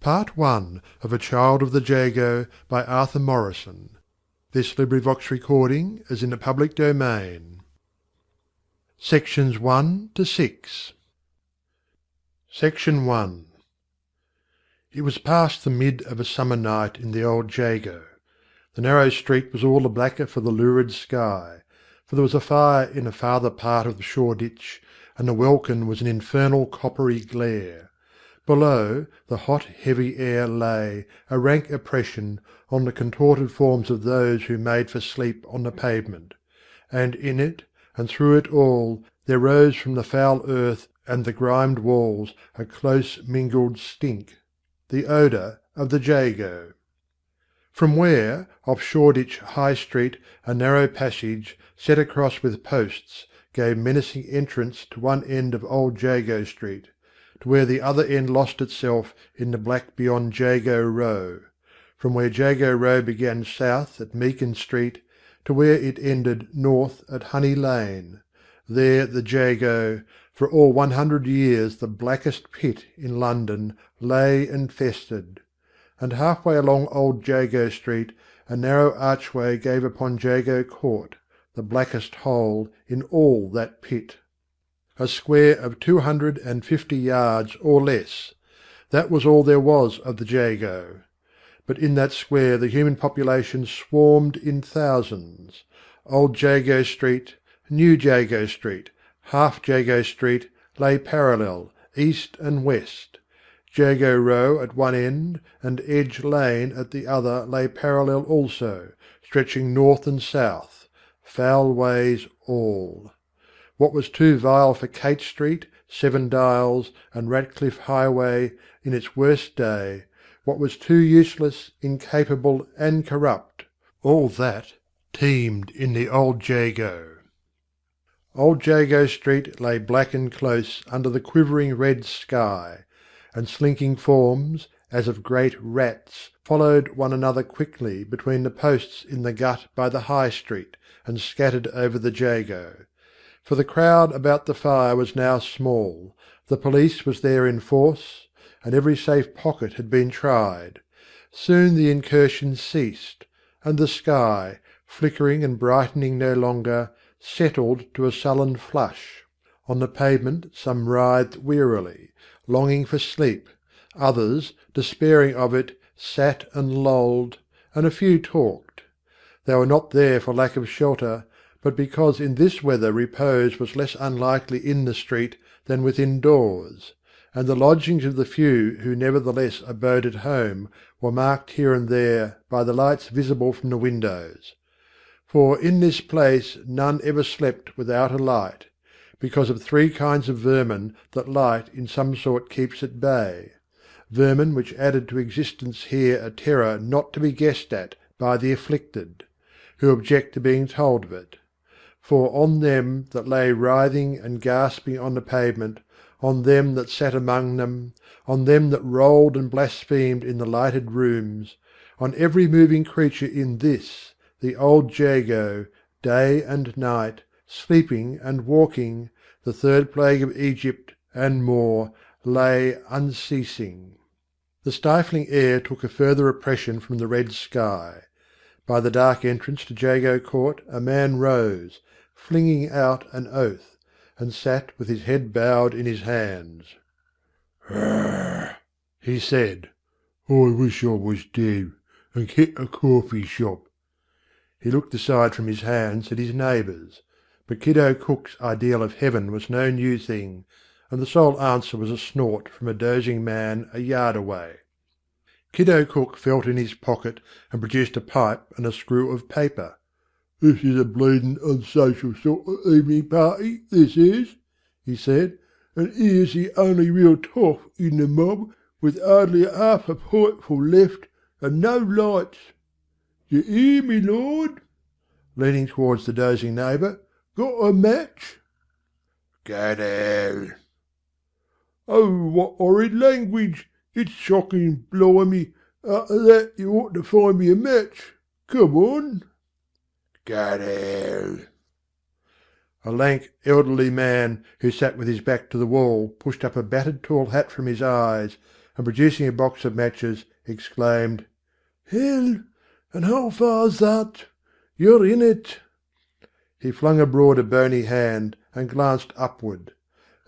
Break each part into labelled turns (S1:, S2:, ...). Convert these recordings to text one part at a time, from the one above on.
S1: Part One of A Child of the Jago by Arthur Morrison. This recording is in the public domain. Sections 1 to 6. Section 1. It was past the mid of a summer night in the old Jago. The narrow street was all the blacker for the lurid sky, for there was a fire in a farther part of the Shoreditch, and the welkin was an infernal coppery glare. Below, the hot heavy air lay, a rank oppression, on the contorted forms of those who made for sleep on the pavement, and in it, and through it all, there rose from the foul earth and the grimed walls a close mingled stink, the odour of the Jago. From where, off Shoreditch High Street, a narrow passage, set across with posts, gave menacing entrance to one end of Old Jago Street, to where the other end lost itself in the black beyond Jago Row, from where Jago Row began south at Meakin Street, to where it ended north at Honey Lane. There the Jago, for all 100 years the blackest pit in London, lay and festered. And halfway along Old Jago Street a narrow archway gave upon Jago Court, the blackest hole in all that pit. A square of 250 yards or less, that was all there was of the Jago. But in that square the human population swarmed in thousands. Old Jago Street, New Jago Street, Half Jago Street lay parallel, east and west. Jago Row at one end and Edge Lane at the other lay parallel also, stretching north and south. Foul ways all. What was too vile for Kate Street, Seven Dials, and Ratcliffe Highway in its worst day, what was too useless, incapable, and corrupt, all that teemed in the old Jago. Old Jago Street lay black and close under the quivering red sky, and slinking forms, as of great rats, followed one another quickly between the posts in the gut by the High Street, and scattered over the Jago. For the crowd about the fire was now small, the police was there in force, and every safe pocket had been tried. Soon the incursion ceased, and the sky, flickering and brightening no longer, settled to a sullen flush. On the pavement some writhed wearily, longing for sleep, others, despairing of it, sat and lolled, and a few talked. They were not there for lack of shelter, but because in this weather repose was less unlikely in the street than within doors, and the lodgings of the few who nevertheless abode at home were marked here and there by the lights visible from the windows. For in this place none ever slept without a light, because of 3 kinds of vermin that light in some sort keeps at bay, vermin which added to existence here a terror not to be guessed at by the afflicted, who object to being told of it. For on them that lay writhing and gasping on the pavement, on them that sat among them, on them that rolled and blasphemed in the lighted rooms, on every moving creature in this, the old Jago, day and night, sleeping and walking, the 3rd plague of Egypt, and more, lay unceasing. The stifling air took a further oppression from the red sky. By the dark entrance to Jago Court a man rose, flinging out an oath, and sat with his head bowed in his hands. He said, "I wish I was dead, and kept a coffee shop." He looked aside from his hands at his neighbours, but Kiddo Cook's ideal of heaven was no new thing, and the sole answer was a snort from a dozing man a yard away. Kiddo Cook felt in his pocket and produced a pipe and a screw of paper. "This is a bleedin' unsocial sort of evening party, this is," he said, "and here's the only real toff in the mob, with hardly half a pintful left, and no lights. You hear me, Lord?" Leaning towards the dozing neighbour. "Got a match?" "Go down." "Oh, what horrid language! It's shocking, blimey. After that you ought to find me a match. Come on." "Go down." A lank, elderly man, who sat with his back to the wall, pushed up a battered tall hat from his eyes, and producing a box of matches, exclaimed, "Hell! And how far's that? You're in it." He flung abroad a bony hand and glanced upward.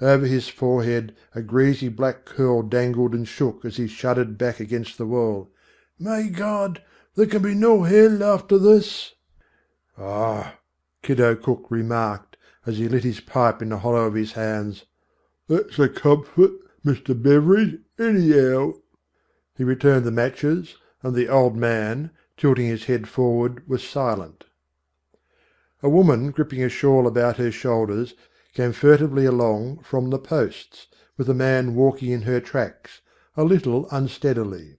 S1: Over his forehead a greasy black curl dangled and shook as he shuddered back against the wall. "My God! There can be no hell after this." "Ah," Kiddo Cook remarked, as he lit his pipe in the hollow of his hands, "that's a comfort, Mr. Beveridge, anyhow." He returned the matches, and the old man, tilting his head forward, was silent. A woman gripping a shawl about her shoulders came furtively along from the posts, with a man walking in her tracks, a little unsteadily.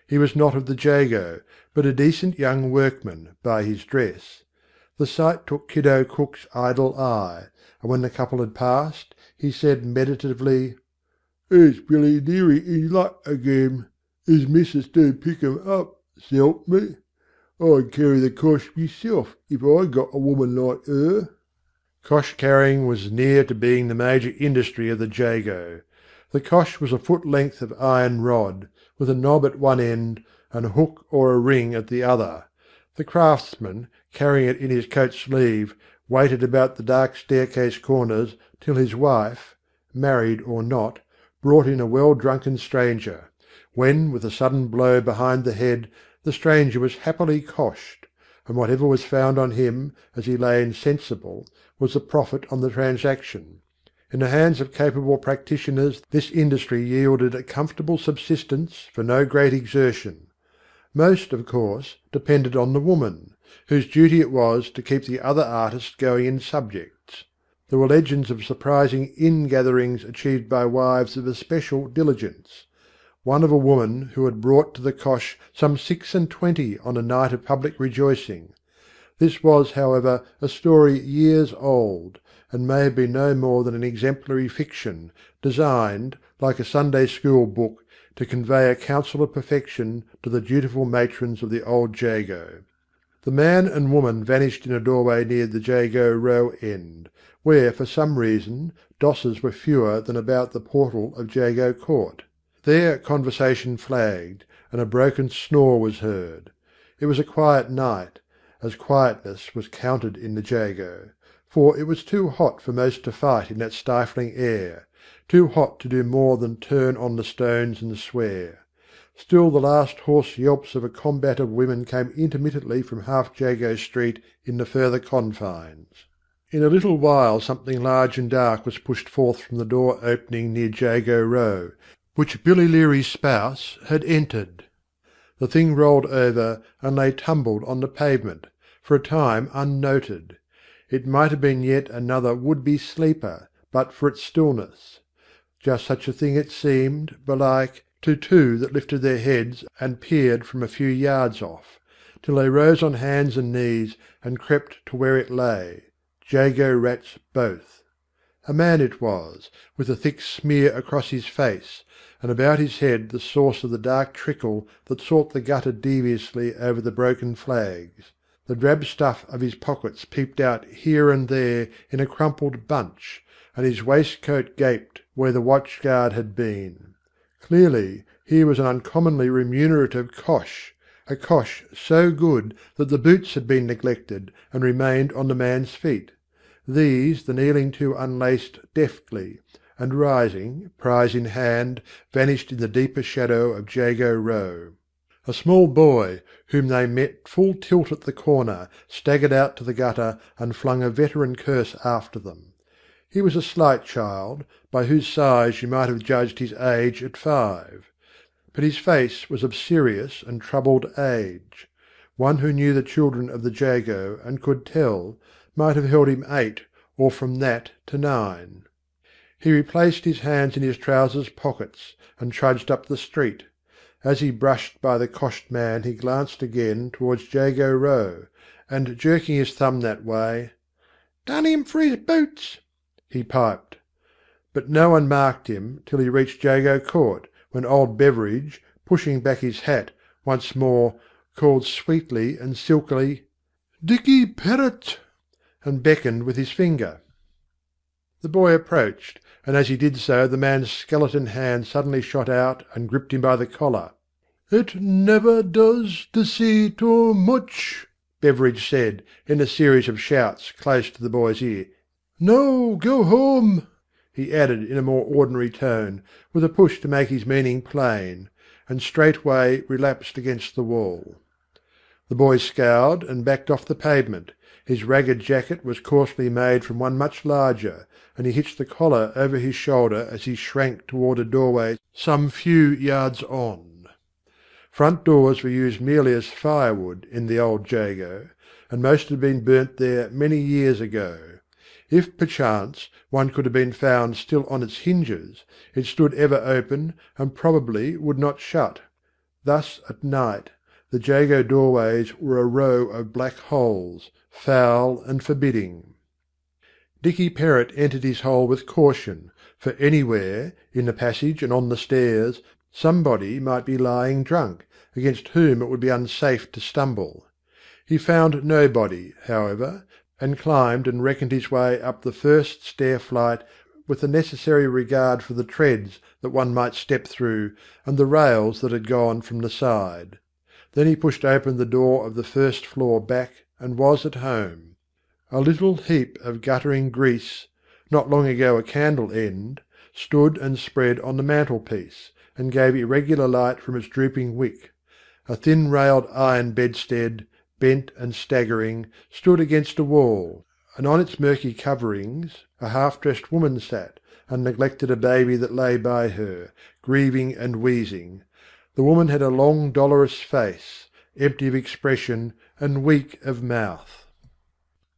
S1: He was not of the Jago, but a decent young workman, by his dress. The sight took Kiddo Cook's idle eye, and when the couple had passed, he said meditatively, "There's Billy Leary in luck again. His missus do pick 'em up, s'help me. I'd carry the cosh myself if I got a woman like her." Cosh carrying was near to being the major industry of the Jago. The cosh was a foot length of iron rod, with a knob at one end and a hook or a ring at the other. The craftsman, carrying it in his coat sleeve, waited about the dark staircase corners till his wife, married or not, brought in a well-drunken stranger, when with a sudden blow behind the head the stranger was happily coshed, and whatever was found on him, as he lay insensible, was the profit on the transaction. In the hands of capable practitioners this industry yielded a comfortable subsistence for no great exertion. Most, of course, depended on the woman, whose duty it was to keep the other artists going in subjects. There were legends of surprising ingatherings achieved by wives of especial diligence. One of a woman who had brought to the cosh some 26 on a night of public rejoicing. This was, however, a story years old, and may have been no more than an exemplary fiction, designed, like a Sunday school book, to convey a counsel of perfection to the dutiful matrons of the old Jago. The man and woman vanished in a doorway near the Jago Row end, where, for some reason, dosses were fewer than about the portal of Jago Court. There conversation flagged, and a broken snore was heard. It was a quiet night, as quietness was counted in the Jago, for it was too hot for most to fight in that stifling air, too hot to do more than turn on the stones and swear. Still the last hoarse yelps of a combat of women came intermittently from half Jago Street in the further confines. In a little while something large and dark was pushed forth from the door opening near Jago Row, which Billy Leary's spouse had entered. The thing rolled over and lay tumbled on the pavement, for a time unnoted. It might have been yet another would-be sleeper, but for its stillness. Just such a thing it seemed, belike, to two that lifted their heads and peered from a few yards off, till they rose on hands and knees and crept to where it lay, Jago rats both. A man it was, with a thick smear across his face, and about his head the source of the dark trickle that sought the gutter deviously over the broken flags. The drab stuff of his pockets peeped out here and there in a crumpled bunch, and his waistcoat gaped where the watch-guard had been. Clearly here was an uncommonly remunerative cosh, a cosh so good that the boots had been neglected and remained on the man's feet. These the kneeling two unlaced deftly, and rising, prize in hand, vanished in the deeper shadow of Jago Row. A small boy, whom they met full tilt at the corner, staggered out to the gutter and flung a veteran curse after them. He was a slight child, by whose size you might have judged his age at 5. But his face was of serious and troubled age. One who knew the children of the Jago and could tell, might have held him 8, or from that to 9. He replaced his hands in his trousers pockets and trudged up the street. As he brushed by the coshed man he glanced again towards Jago Row, and jerking his thumb that way, "Done him for his boots," he piped. But no one marked him till he reached Jago Court, when old Beveridge, pushing back his hat, once more called sweetly and silkily, "Dicky Perrott," and beckoned with his finger. The boy approached, and as he did so the man's skeleton hand suddenly shot out and gripped him by the collar. "It never does to see too much," Beveridge said, in a series of shouts close to the boy's ear. "Now go home," he added in a more ordinary tone, with a push to make his meaning plain, and straightway relapsed against the wall. The boy scowled and backed off the pavement. His ragged jacket was coarsely made from one much larger, and he hitched the collar over his shoulder as he shrank toward a doorway some few yards on. Front doors were used merely as firewood in the old Jago, and most had been burnt there many years ago. If, perchance, one could have been found still on its hinges, it stood ever open, and probably would not shut. Thus, at night, the Jago doorways were a row of black holes, foul and forbidding. Dicky Perrott entered his hole with caution, for anywhere, in the passage and on the stairs, somebody might be lying drunk, against whom it would be unsafe to stumble. He found nobody, however, and climbed and reckoned his way up the first stair-flight with the necessary regard for the treads that one might step through and the rails that had gone from the side. Then he pushed open the door of the first floor back and was at home. A little heap of guttering grease, not long ago a candle end, stood and spread on the mantelpiece, and gave irregular light from its drooping wick. A thin-railed iron bedstead, bent and staggering, stood against a wall, and on its murky coverings a half-dressed woman sat, and neglected a baby that lay by her, grieving and wheezing. The woman had a long dolorous face, empty of expression and weak of mouth.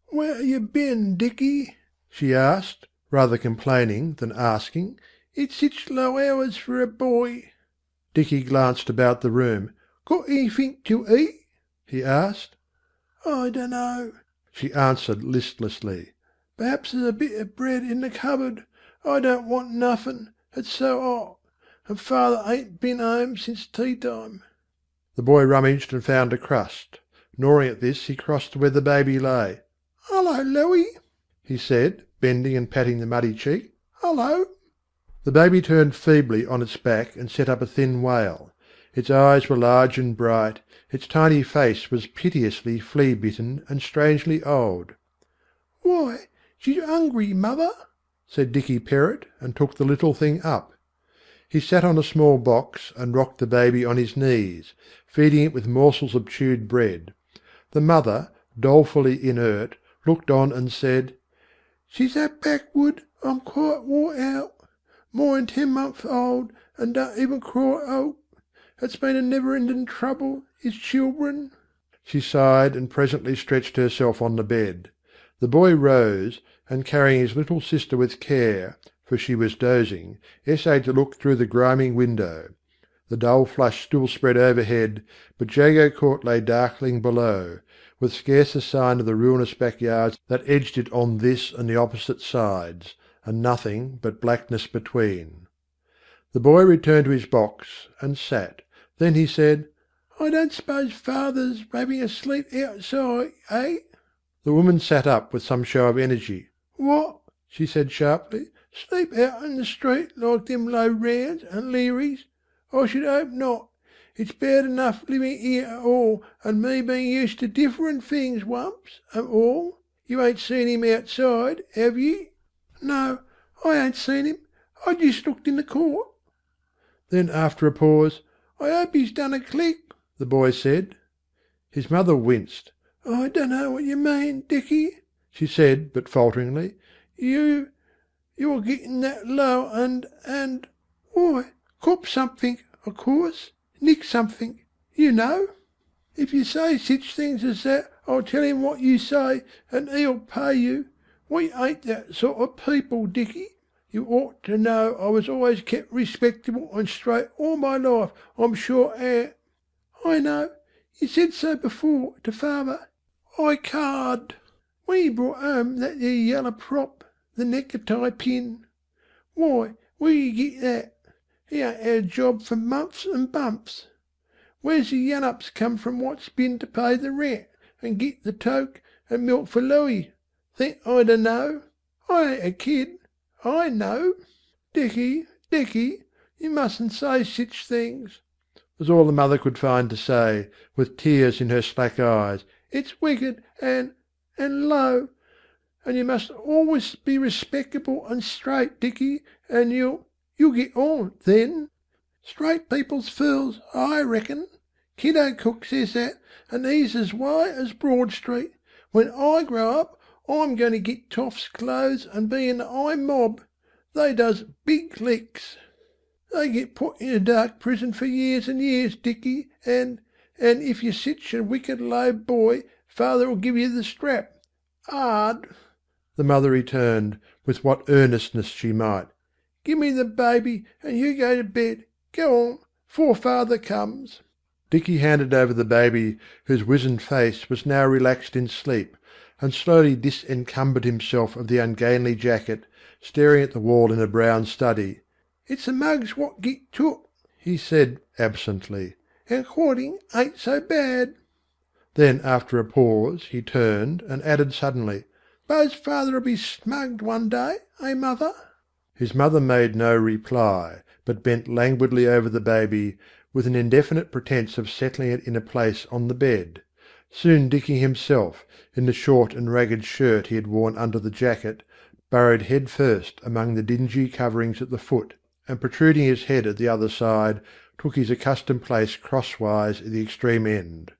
S1: "Where you been, Dicky?" she asked, rather complaining than asking. "It's sich low hours for a boy." Dicky glanced about the room. "Got anything to eat?" he asked. "I dunno," she answered listlessly. "Perhaps there's a bit of bread in the cupboard. I don't want nothing. It's so hot. And father ain't been home since tea-time." The boy rummaged and found a crust. Gnawing at this, he crossed to where the baby lay. "Hullo, Louie," he said, bending and patting the muddy cheek. "Hullo." The baby turned feebly on its back and set up a thin wail. Its eyes were large and bright, its tiny face was piteously flea-bitten and strangely old. "Why, she's hungry, mother," said Dicky Perrott, and took the little thing up. He sat on a small box and rocked the baby on his knees, feeding it with morsels of chewed bread. The mother, dolefully inert, looked on and said, "She's that backward, I'm quite wore out. More'n 10 months old, and don't even cry out. It's been a never-ending trouble, is children." She sighed and presently stretched herself on the bed. The boy rose, and carrying his little sister with care, for she was dozing, essayed to look through the grimy window. The dull flush still spread overhead, but Jago Court lay darkling below, with scarce a sign of the ruinous backyards that edged it on this and the opposite sides, and nothing but blackness between. The boy returned to his box and sat. Then he said, "I don't suppose father's having a sleep outside, eh?" The woman sat up with some show of energy. "What?" she said sharply. "Sleep out in the street like them low rounds and Learys? I should hope not. It's bad enough living here at all, and me being used to different things once, and all. You ain't seen him outside, have ye?" "No, I ain't seen him. I just looked in the court." Then after a pause, "I hope he's done a click," the boy said. His mother winced. "I dunno what you mean, Dicky," she said, but falteringly. You're getting that low and why, cop something, of course. Nick something, you know. If you say sich things as that, I'll tell him what you say, and he'll pay you. We ain't that sort of people, Dicky. You ought to know I was always kept respectable and straight all my life, I'm sure, I know. You said so before to father. I card. When he brought home that there yellow prop, the necktie pin. Why, where you get that? He ain't had a job for months and bumps. Where's the yan-ups come from what's been to pay the rent, and git the toke, and milk for Louie? Think I dunno? I ain't a kid. I know." "Dicky, Dicky, you mustn't say sich things," was all the mother could find to say, with tears in her slack eyes. "It's wicked and low. And you must always be respectable and straight, Dicky, and you'll get on then. Straight people's fools, I reckon. Kiddo Cook says that, and he's as white as Broad Street. When I grow up, I'm going to get toffs clothes and be in the high mob. They does big licks. They get put in a dark prison for years and years, Dicky, and if you're sich a wicked low boy, father'll give you the strap. 'Ard," the mother returned, with what earnestness she might. "Give me the baby, and you go to bed. Go on, 'fore father comes." Dicky handed over the baby, whose wizened face was now relaxed in sleep, and slowly disencumbered himself of the ungainly jacket, staring at the wall in a brown study. "It's the mugs what git took," he said absently, "and courting ain't so bad." Then after a pause he turned and added suddenly, "'Spose father'll be smugged one day, mother?" His mother made no reply, but bent languidly over the baby, with an indefinite pretence of settling it in a place on the bed. Soon Dicky himself, in the short and ragged shirt he had worn under the jacket, burrowed head first among the dingy coverings at the foot, and protruding his head at the other side, took his accustomed place crosswise at the extreme end.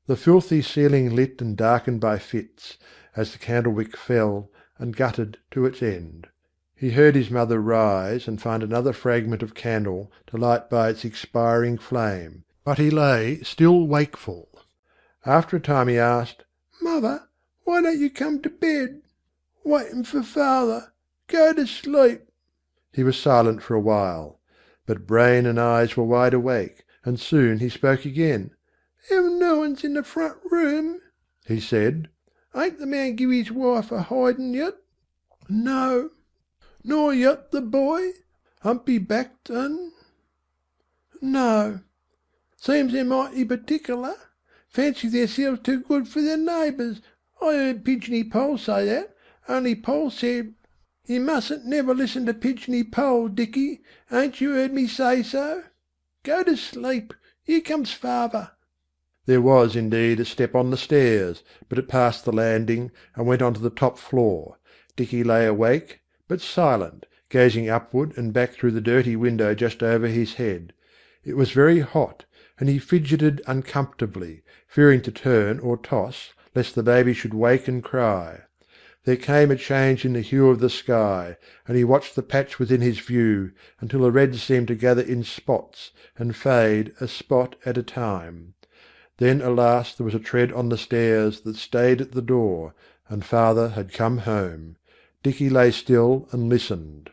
S1: The filthy ceiling lit and darkened by fits, as the candle-wick fell and guttered to its end. He heard his mother rise and find another fragment of candle to light by its expiring flame, but he lay still wakeful. After a time he asked, "Mother, why don't you come to bed? Waiting for father. Go to sleep." He was silent for a while, but brain and eyes were wide awake, and soon he spoke again. "Them no one's in the front room," he said. "Ain't the man give his wife a hidin' yet?" "No." "Nor yet the boy? Humpy backed un?" "No." "Seems they're mighty particular. Fancy theirselves too good for their neighbours. I heard Pigeony Poll say that, only Poll said, 'You mustn't never listen to Pigeony Poll, Dicky. Ain't you heard me say so? Go to sleep. Here comes father." There was, indeed, a step on the stairs, but it passed the landing and went on to the top floor. Dicky lay awake, but silent, gazing upward and back through the dirty window just over his head. It was very hot, and he fidgeted uncomfortably, fearing to turn or toss, lest the baby should wake and cry. There came a change in the hue of the sky, and he watched the patch within his view, until the red seemed to gather in spots, and fade a spot at a time. Then alas there was a tread on the stairs that stayed at the door, and father had come home. Dicky lay still and listened.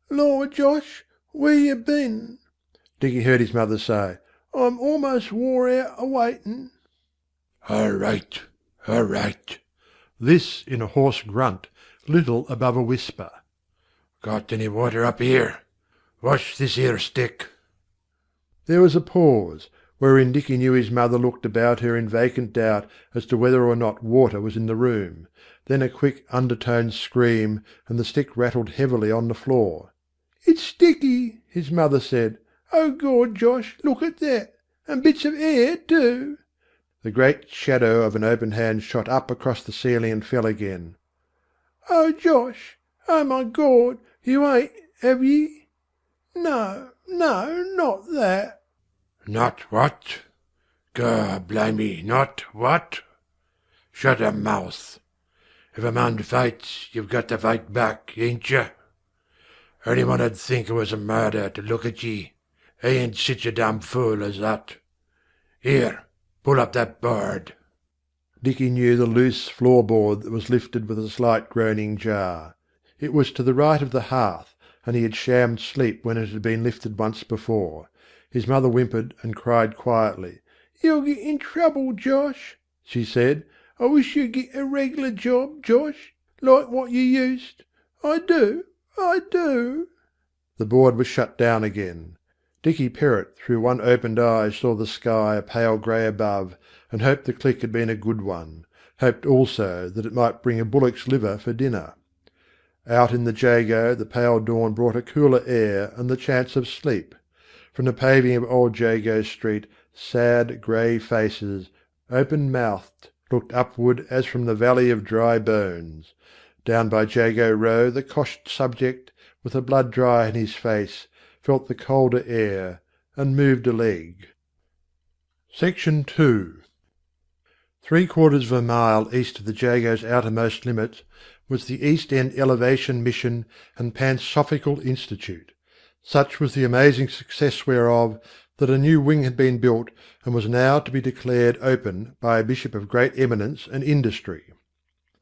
S1: "Lor, Josh, where you been?" Dicky heard his mother say. "I'm almost wore out a waitin'." "All right, all right." This in a hoarse grunt, little above a whisper. "Got any water up here? Wash this here stick." There was a pause, wherein Dicky knew his mother looked about her in vacant doubt as to whether or not water was in the room. Then a quick undertoned scream, and the stick rattled heavily on the floor. "It's Dicky," his mother said. "Oh Gord, Josh, look at that! And bits of hair too!" The great shadow of an open hand shot up across the ceiling and fell again. "Oh Josh! Oh my Gord! You ain't, have ye? No, no, not that." "Not what? God blimey, not what? Shut a mouth. If a man fights, you've got to fight back, ain't you? Anyone 'ud think it was a murder to look at ye. I ain't sich a damn fool as that. Here, pull up that board." Dicky knew the loose floor-board that was lifted with a slight groaning jar. It was to the right of the hearth, and he had shammed sleep when it had been lifted once before. His mother whimpered and cried quietly. "You'll get in trouble, Josh," she said. "I wish you'd get a reg'lar job, Josh, like what you used. I do, I do." The board was shut down again. Dicky Perrott through one opened eye saw the sky a pale grey above, and hoped the click had been a good one, hoped also that it might bring a bullock's liver for dinner. Out in the Jago the pale dawn brought a cooler air and the chance of sleep. From the paving of Old Jago Street sad grey faces, open-mouthed, looked upward as from the valley of dry bones. Down by Jago Row the coshed subject, with the blood dry in his face, felt the colder air, and moved a leg. Section 2. 3/4 of a mile east of the Jago's outermost limits was the East End Elevation Mission and Pansophical Institute. Such was the amazing success whereof, that a new wing had been built and was now to be declared open by a bishop of great eminence and industry.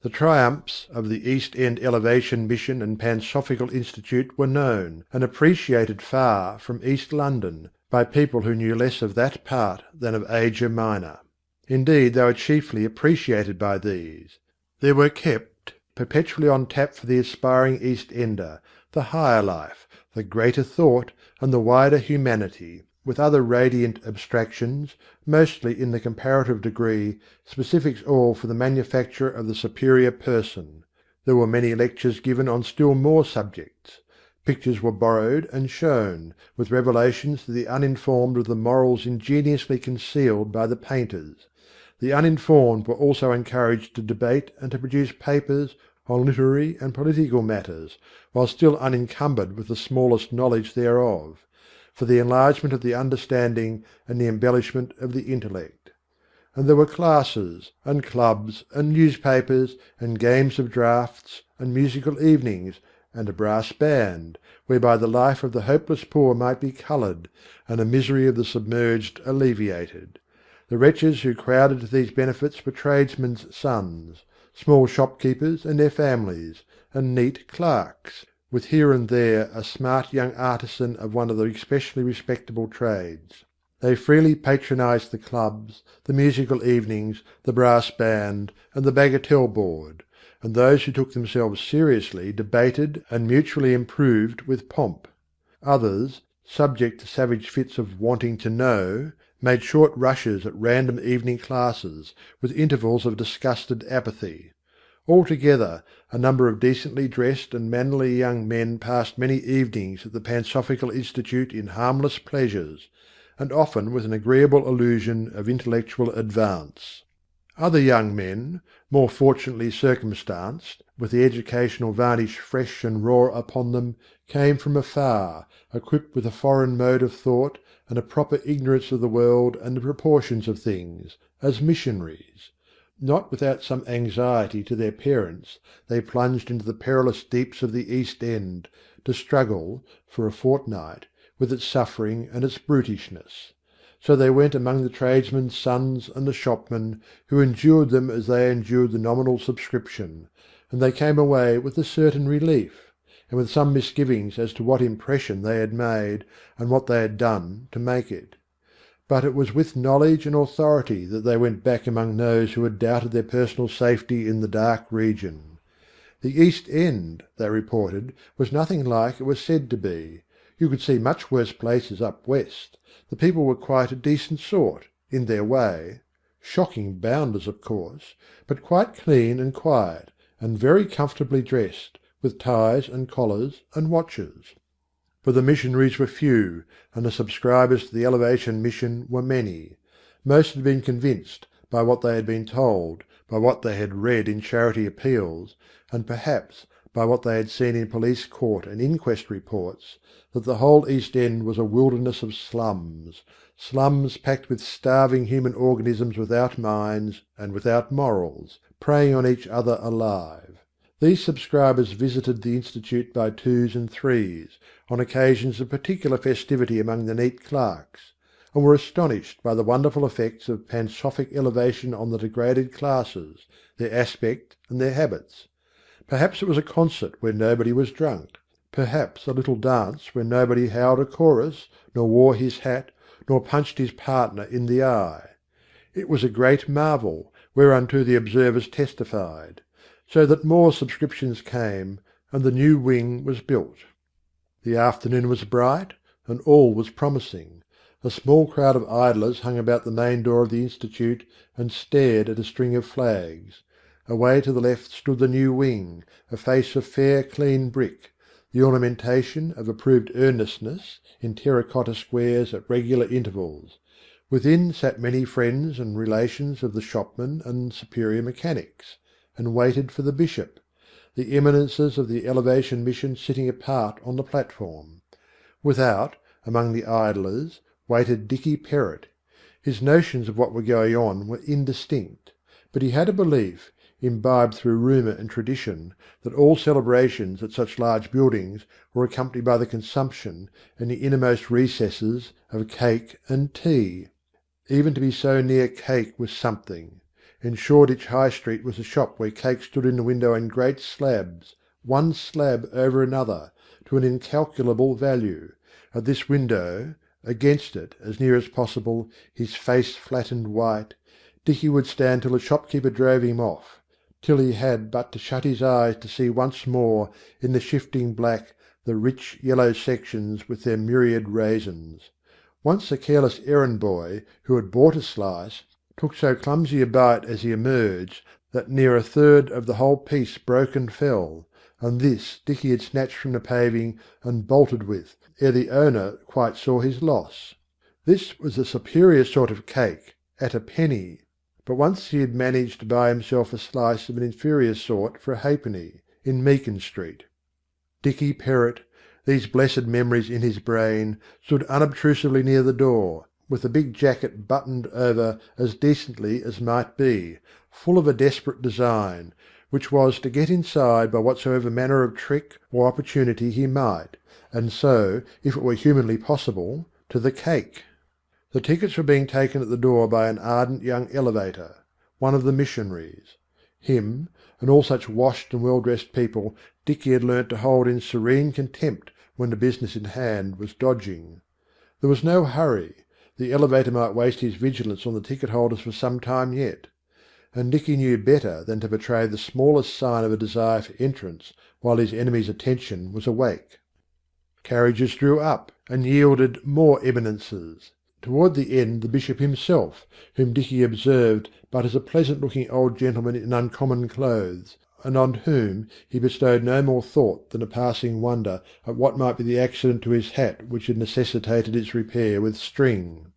S1: The triumphs of the East End Elevation Mission and Pansophical Institute were known and appreciated far from East London by people who knew less of that part than of Asia Minor. Indeed, they were chiefly appreciated by these. There were kept, perpetually on tap for the aspiring East Ender, the higher life, the greater thought, and the wider humanity, with other radiant abstractions, mostly in the comparative degree, specifics all for the manufacture of the superior person. There were many lectures given on still more subjects. Pictures were borrowed and shown, with revelations to the uninformed of the morals ingeniously concealed by the painters. The uninformed were also encouraged to debate and to produce papers on literary and political matters, while still unencumbered with the smallest knowledge thereof, for the enlargement of the understanding and the embellishment of the intellect. And there were classes, and clubs, and newspapers, and games of draughts, and musical evenings, and a brass band, whereby the life of the hopeless poor might be coloured, and the misery of the submerged alleviated. The wretches who crowded to these benefits were tradesmen's sons, small shopkeepers and their families, and neat clerks, with here and there a smart young artisan of one of the especially respectable trades. They freely patronised the clubs, the musical evenings, the brass band, and the bagatelle board, and those who took themselves seriously debated and mutually improved with pomp. Others, subject to savage fits of wanting to know, made short rushes at random evening classes, with intervals of disgusted apathy. Altogether, a number of decently dressed and manly young men passed many evenings at the Pansophical Institute in harmless pleasures, and often with an agreeable illusion of intellectual advance. Other young men, more fortunately circumstanced, with the educational varnish fresh and raw upon them, came from afar, equipped with a foreign mode of thought and a proper ignorance of the world and the proportions of things, as missionaries. Not without some anxiety to their parents, they plunged into the perilous deeps of the East End, to struggle, for a fortnight, with its suffering and its brutishness. So they went among the tradesmen's sons and the shopmen, who endured them as they endured the nominal subscription, and they came away with a certain relief, and with some misgivings as to what impression they had made, and what they had done to make it. But it was with knowledge and authority that they went back among those who had doubted their personal safety in the dark region. The East End, they reported, was nothing like it was said to be. You could see much worse places up west. The people were quite a decent sort, in their way. Shocking bounders, of course, but quite clean and quiet, and very comfortably dressed, with ties and collars and watches. For the missionaries were few, and the subscribers to the Elevation Mission were many. Most had been convinced, by what they had been told, by what they had read in charity appeals, and perhaps by what they had seen in police court and inquest reports, that the whole East End was a wilderness of slums, slums packed with starving human organisms without minds and without morals, preying on each other alive. These subscribers visited the Institute by twos and threes, on occasions of particular festivity among the neat clerks, and were astonished by the wonderful effects of pansophic elevation on the degraded classes, their aspect and their habits. Perhaps it was a concert where nobody was drunk, perhaps a little dance where nobody howled a chorus, nor wore his hat, nor punched his partner in the eye. It was a great marvel, whereunto the observers testified, so that more subscriptions came, and the new wing was built. The afternoon was bright, and all was promising. A small crowd of idlers hung about the main door of the Institute and stared at a string of flags. Away to the left stood the new wing, a face of fair clean brick, the ornamentation of approved earnestness in terra-cotta squares at regular intervals. Within sat many friends and relations of the shopmen and superior mechanics, and waited for the bishop, the eminences of the Elevation Mission sitting apart on the platform. Without, among the idlers, waited Dicky Perrott. His notions of what were going on were indistinct, but he had a belief, imbibed through rumour and tradition, that all celebrations at such large buildings were accompanied by the consumption, in the innermost recesses, of cake and tea. Even to be so near cake was something. In Shoreditch High Street was a shop where cake stood in the window in great slabs, one slab over another, to an incalculable value. At this window, against it as near as possible, his face flattened white, Dicky would stand till the shopkeeper drove him off, till he had but to shut his eyes to see once more, in the shifting black, the rich yellow sections with their myriad raisins. Once a careless errand-boy, who had bought a slice, took so clumsy a bite as he emerged that near a third of the whole piece broke and fell, and this Dicky had snatched from the paving and bolted with, ere the owner quite saw his loss. This was a superior sort of cake, at a penny, but once he had managed to buy himself a slice of an inferior sort for a halfpenny, in Meakin Street. Dicky Perrott, these blessed memories in his brain, stood unobtrusively near the door, with the big jacket buttoned over as decently as might be, full of a desperate design, which was to get inside by whatsoever manner of trick or opportunity he might, and so, if it were humanly possible, to the cake. The tickets were being taken at the door by an ardent young elevator, one of the missionaries. Him, and all such washed and well-dressed people, Dicky had learnt to hold in serene contempt when the business in hand was dodging. There was no hurry. The elevator might waste his vigilance on the ticket-holders for some time yet, and Dicky knew better than to betray the smallest sign of a desire for entrance while his enemy's attention was awake. Carriages drew up, and yielded more eminences. Toward the end the bishop himself, whom Dicky observed but as a pleasant-looking old gentleman in uncommon clothes, and on whom he bestowed no more thought than a passing wonder at what might be the accident to his hat which had necessitated its repair with string.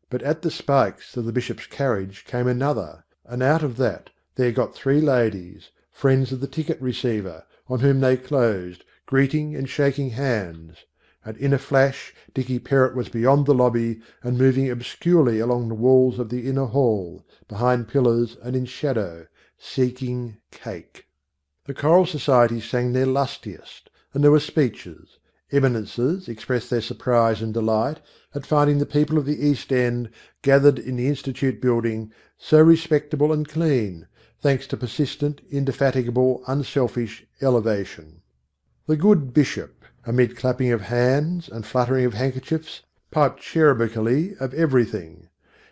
S1: But at the spikes of the bishop's carriage came another, and out of that there got three ladies, friends of the ticket-receiver, on whom they closed, greeting and shaking hands, and in a flash Dicky Perrott was beyond the lobby and moving obscurely along the walls of the inner hall, behind pillars and in shadow, seeking cake. The choral society sang their lustiest, and there were speeches. Eminences expressed their surprise and delight at finding the people of the East End gathered in the Institute building so respectable and clean, thanks to persistent, indefatigable, unselfish elevation. The good bishop, amid clapping of hands and fluttering of handkerchiefs, piped cherubically of everything.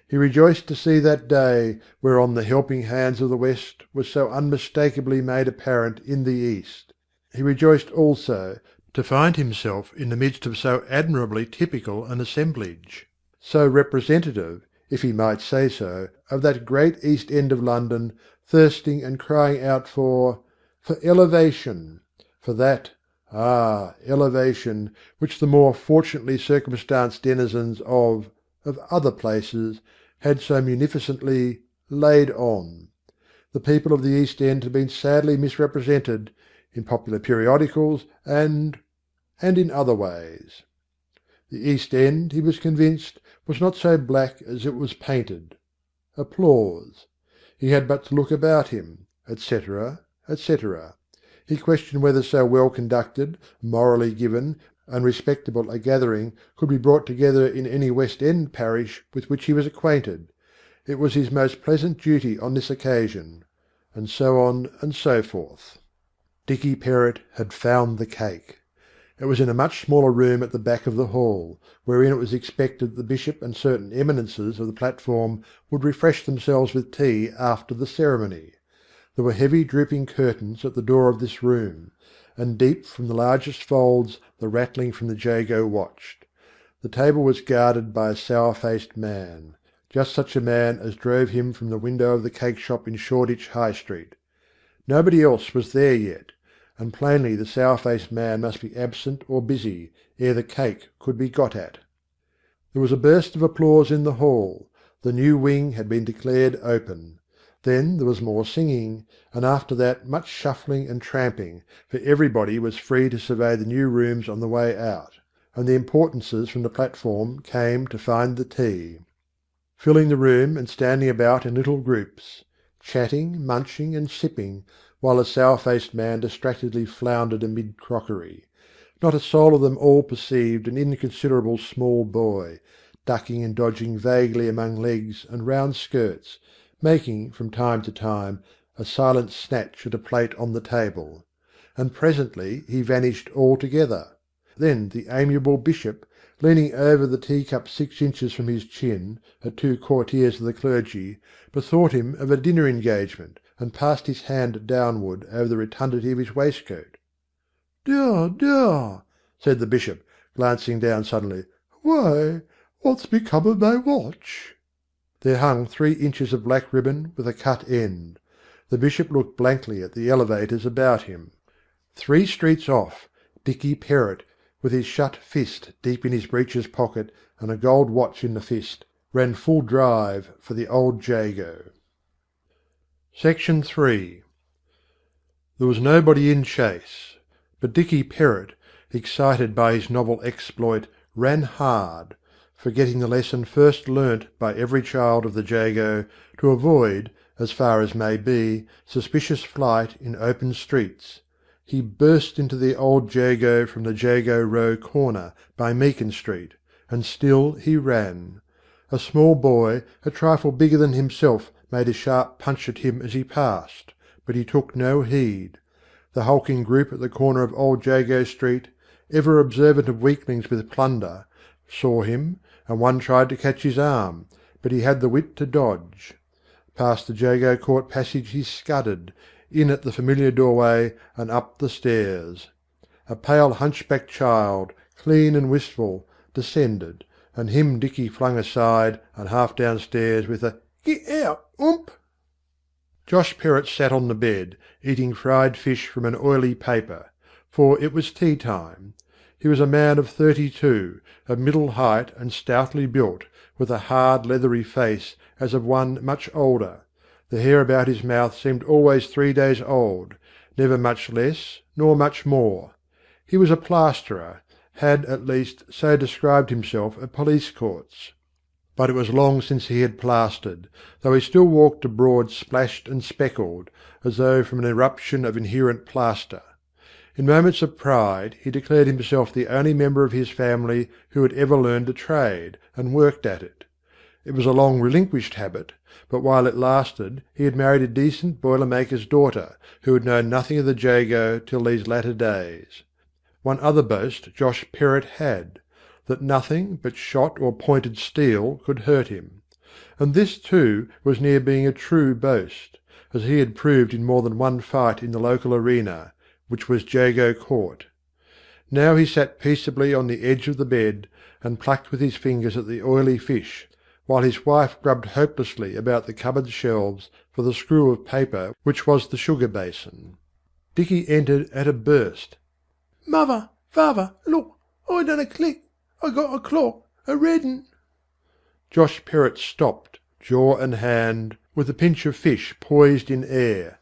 S1: He rejoiced to see that day whereon the helping hands of the West was so unmistakably made apparent in the East. He rejoiced also to find himself in the midst of so admirably typical an assemblage, so representative, if he might say so, of that great East End of London, thirsting and crying out for elevation, for that, elevation, which the more fortunately circumstanced denizens of other places had so munificently laid on. The people of the East End had been sadly misrepresented in popular periodicals and in other ways. The East End, he was convinced, was not so black as it was painted. Applause. He had but to look about him, etc., etc. He questioned whether so well conducted, morally given, and respectable a gathering could be brought together in any West End parish with which he was acquainted. It was his most pleasant duty on this occasion, and so on and so forth. Dicky Perrott had found the cake. It was in a much smaller room at the back of the hall, wherein it was expected the bishop and certain eminences of the platform would refresh themselves with tea after the ceremony. There were heavy drooping curtains at the door of this room, and deep from the largest folds the rattling from the Jago watched. The table was guarded by a sour-faced man, just such a man as drove him from the window of the cake shop in Shoreditch High Street. Nobody else was there yet, and plainly the sour-faced man must be absent or busy ere the cake could be got at. There was a burst of applause in the hall. The new wing had been declared open. Then there was more singing, and after that much shuffling and tramping, for everybody was free to survey the new rooms on the way out, and the importances from the platform came to find the tea, filling the room and standing about in little groups, chatting, munching, and sipping, while the sour-faced man distractedly floundered amid crockery. Not a soul of them all perceived an inconsiderable small boy, ducking and dodging vaguely among legs and round skirts, making from time to time a silent snatch at a plate on the table. And presently he vanished altogether. Then the amiable bishop, leaning over the teacup 6 inches from his chin at 2 courtiers of the clergy, bethought him of a dinner engagement, and passed his hand downward over the rotundity of his waistcoat. "Dear, dear," said the bishop, glancing down suddenly. "Why, what's become of my watch?" There hung 3 inches of black ribbon with a cut end. The bishop looked blankly at the elevators about him. 3 streets off, Dicky Perrott, with his shut fist deep in his breeches pocket and a gold watch in the fist, ran full drive for the old Jago. Section 3. There was nobody in chase, but Dicky Perrott, excited by his novel exploit, ran hard, forgetting the lesson first learnt by every child of the Jago, to avoid, as far as may be, suspicious flight in open streets. He burst into the old Jago from the Jago Row corner by Meakin Street, and still he ran. A small boy, a trifle bigger than himself, made a sharp punch at him as he passed, but he took no heed. The hulking group at the corner of Old Jago Street, ever observant of weaklings with plunder, saw him, and one tried to catch his arm, but he had the wit to dodge. Past the Jago Court passage he scudded, in at the familiar doorway and up the stairs. A pale hunchbacked child, clean and wistful, descended, and him Dicky flung aside and half downstairs with a "Get out, ump!" Josh Perrott sat on the bed, eating fried fish from an oily paper, for it was tea time. He was a man of 32, of middle height and stoutly built, with a hard leathery face as of one much older. The hair about his mouth seemed always 3 days old, never much less nor much more. He was a plasterer, had at least so described himself at police courts. But it was long since he had plastered, though he still walked abroad splashed and speckled, as though from an eruption of inherent plaster. In moments of pride he declared himself the only member of his family who had ever learned a trade, and worked at it. It was a long relinquished habit, but while it lasted he had married a decent boiler-maker's daughter, who had known nothing of the Jago till these latter days. One other boast Josh Perrott had, that nothing but shot or pointed steel could hurt him. And this, too, was near being a true boast, as he had proved in more than one fight in the local arena, which was Jago Court. Now he sat peaceably on the edge of the bed, and plucked with his fingers at the oily fish, while his wife grubbed hopelessly about the cupboard shelves for the screw of paper which was the sugar basin. Dicky entered at a burst. "Mother, father, look, I done a click. I got a clock, a red 'un." Josh Perrott stopped, jaw and hand, with the pinch of fish poised in air.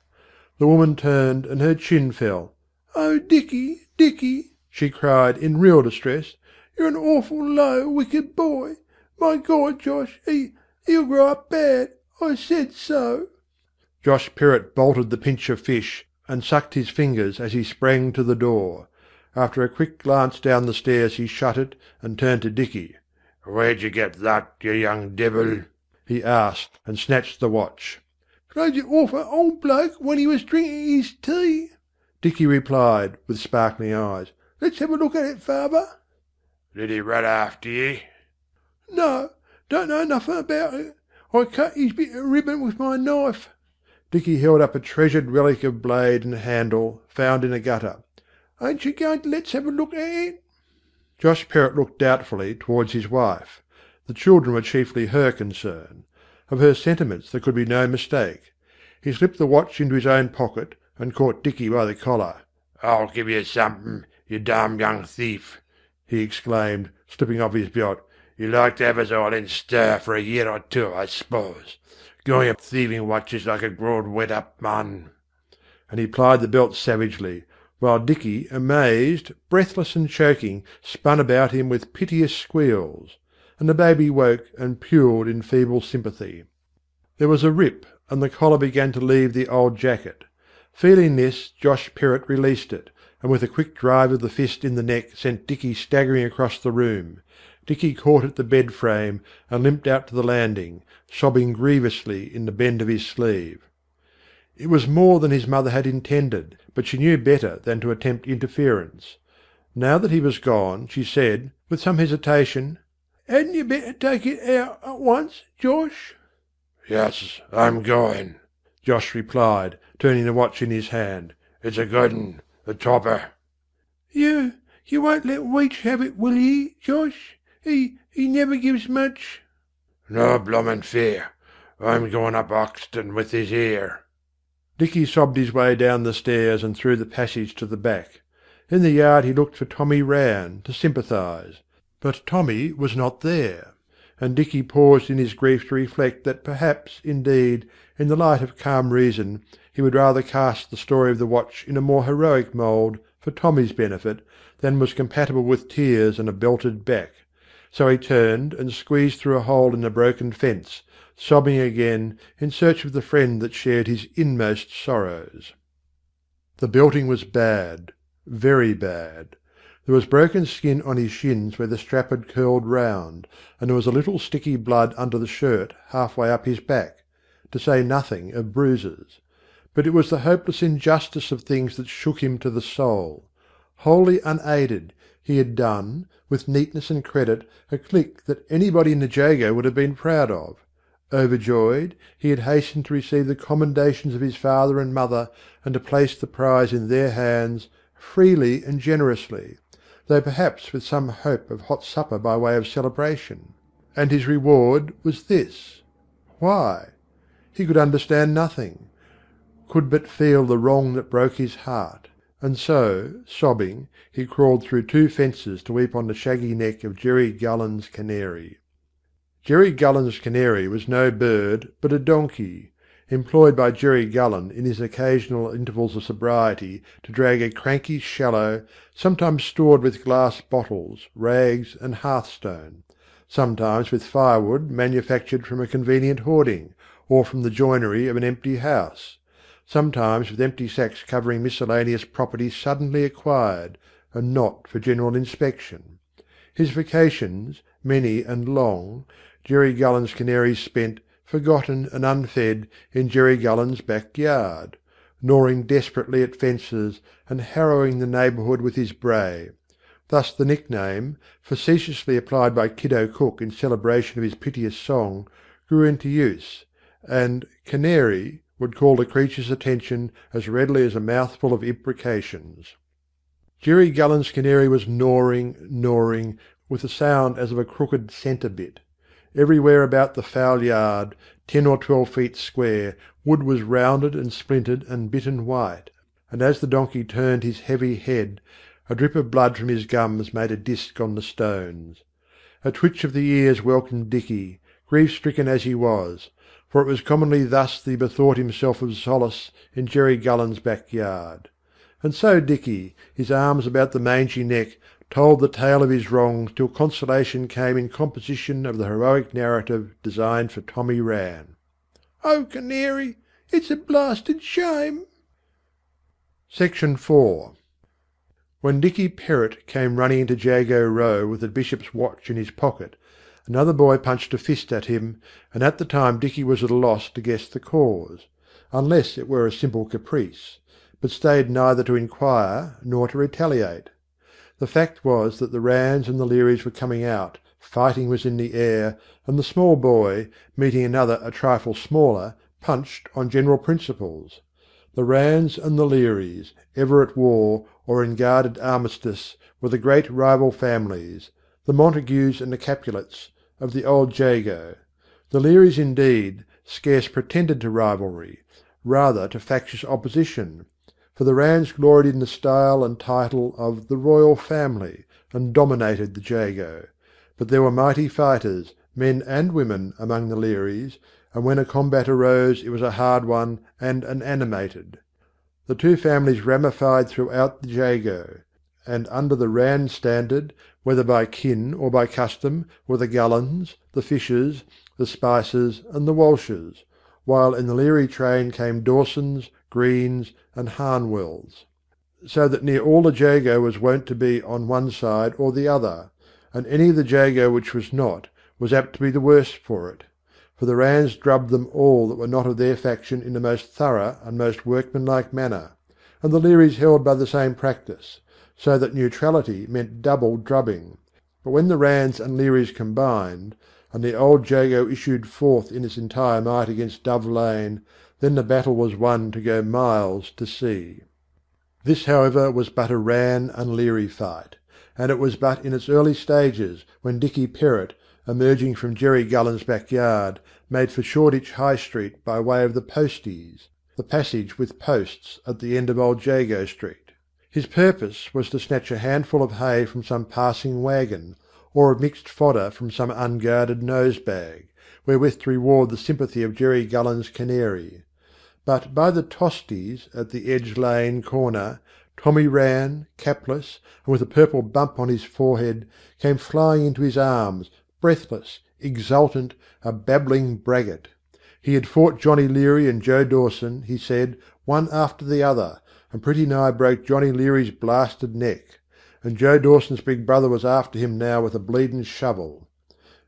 S1: The woman turned, and her chin fell. "Oh, Dicky, Dicky," she cried in real distress, "you're an awful low, wicked boy. My God, Josh, he'll grow up bad. I said so." Josh Perrott bolted the pinch of fish, and sucked his fingers as he sprang to the door. After a quick glance down the stairs he shut it, and turned to Dicky. "Where'd you get that, you young devil?" he asked, and snatched the watch. "Throwed it off a old bloke when he was drinking his tea," Dicky replied, with sparkling eyes. "Let's have a look at it, father." "Did he run after ye?" "No, don't know nothing about it. I cut his bit of ribbon with my knife." Dicky held up a treasured relic of blade and handle, found in a gutter. "Ain't you going to let's have a look at it?" Josh Perrott looked doubtfully towards his wife. The children were chiefly her concern. Of her sentiments there could be no mistake. He slipped the watch into his own pocket, and caught Dicky by the collar. "I'll give you something, you damn young thief," he exclaimed, slipping off his belt. "You like to have us all in stir for a year or two, I suppose. Going up thieving watches like a grown wet-up man." And he plied the belt savagely, while Dicky, amazed, breathless and choking, spun about him with piteous squeals, and the baby woke and puled in feeble sympathy. There was a rip, and the collar began to leave the old jacket. Feeling this, Josh Perrott released it, and with a quick drive of the fist in the neck sent Dicky staggering across the room. Dicky caught at the bed frame and limped out to the landing, sobbing grievously in the bend of his sleeve. It was more than his mother had intended, but she knew better than to attempt interference. Now that he was gone, she said, with some hesitation, "Hadn't you better take it out at once, Josh?" "Yes, I'm going," Josh replied, turning the watch in his hand. "It's a good 'un, a topper." You won't let Weech have it, will ye, Josh? He never gives much." "No bloomin' fear. I'm going up Oxton with his ear." Dicky sobbed his way down the stairs and through the passage to the back. In the yard he looked for Tommy Rann, to sympathise. But Tommy was not there, and Dicky paused in his grief to reflect that perhaps, indeed, in the light of calm reason, he would rather cast the story of the watch in a more heroic mould, for Tommy's benefit, than was compatible with tears and a belted back. So he turned and squeezed through a hole in the broken fence, sobbing again, in search of the friend that shared his inmost sorrows. The belting was bad, very bad. There was broken skin on his shins where the strap had curled round, and there was a little sticky blood under the shirt half-way up his back, to say nothing of bruises. But it was the hopeless injustice of things that shook him to the soul. Wholly unaided, he had done, with neatness and credit, a click that anybody in the Jago would have been proud of. Overjoyed, he had hastened to receive the commendations of his father and mother, and to place the prize in their hands, freely and generously, though perhaps with some hope of hot supper by way of celebration. And his reward was this. Why? He could understand nothing, could but feel the wrong that broke his heart, and so, sobbing, he crawled through 2 fences to weep on the shaggy neck of Jerry Gullen's canary. Jerry Gullen's canary was no bird, but a donkey, employed by Jerry Gullen in his occasional intervals of sobriety to drag a cranky shallow, sometimes stored with glass bottles, rags, and hearthstone, sometimes with firewood manufactured from a convenient hoarding, or from the joinery of an empty house, sometimes with empty sacks covering miscellaneous property suddenly acquired, and not for general inspection. His vacations, many and long, Jerry Gullen's canary spent, forgotten and unfed, in Jerry Gullen's backyard, gnawing desperately at fences and harrowing the neighbourhood with his bray. Thus the nickname, facetiously applied by Kiddo Cook in celebration of his piteous song, grew into use, and "canary" would call the creature's attention as readily as a mouthful of imprecations. Jerry Gullen's canary was gnawing, with a sound as of a crooked centre-bit. Everywhere about the foul yard, 10 or 12 feet square, wood was rounded and splintered and bitten white, and as the donkey turned his heavy head, a drip of blood from his gums made a disc on the stones. A twitch of the ears welcomed Dicky, grief-stricken as he was, for it was commonly thus that he bethought himself of solace in Jerry Gullen's backyard. And so Dicky, his arms about the mangy neck, told the tale of his wrongs till consolation came in composition of the heroic narrative designed for Tommy Rann. "Oh, canary, it's a blasted shame." Section 4. When Dicky Perrott came running into Jago Row with the bishop's watch in his pocket, another boy punched a fist at him, and at the time Dicky was at a loss to guess the cause, unless it were a simple caprice, but stayed neither to inquire nor to retaliate. The fact was that the Ranns and the Learys were coming out, fighting was in the air, and the small boy, meeting another a trifle smaller, punched on general principles. The Ranns and the Learys, ever at war or in guarded armistice, were the great rival families, the Montagues and the Capulets, of the old Jago. The Learys, indeed, scarce pretended to rivalry, rather to factious opposition, for the Ranns gloried in the style and title of the Royal Family, and dominated the Jago. But there were mighty fighters, men and women, among the Learys, and when a combat arose it was a hard one and an animated. The two families ramified throughout the Jago, and under the Rann standard, whether by kin or by custom, were the Gullens, the Fishers, the Spicers, and the Walshes, while in the Leary train came Dawsons, Greens, and Harnwells, so that near all the Jago was wont to be on one side or the other, and any of the Jago which was not, was apt to be the worse for it. For the Ranns drubbed them all that were not of their faction in the most thorough and most workmanlike manner, and the Learys held by the same practice, so that neutrality meant double drubbing. But when the Ranns and Learys combined, and the old Jago issued forth in its entire might against Dove Lane, then the battle was won to go miles to see. This, however, was but a Rann and Leary fight, and it was but in its early stages when Dicky Perrott, emerging from Jerry Gullen's backyard, made for Shoreditch High Street by way of the Posties, the passage with posts at the end of Old Jago Street. His purpose was to snatch a handful of hay from some passing waggon, or of mixed fodder from some unguarded nose-bag, wherewith to reward the sympathy of Jerry Gullen's canary. But by the Tosties at the Edge Lane corner, Tommy Rann, capless, and with a purple bump on his forehead, came flying into his arms, breathless, exultant, a babbling braggart. He had fought Johnny Leary and Joe Dawson, he said, one after the other, and pretty nigh broke Johnny Leary's blasted neck, and Joe Dawson's big brother was after him now with a bleedin' shovel.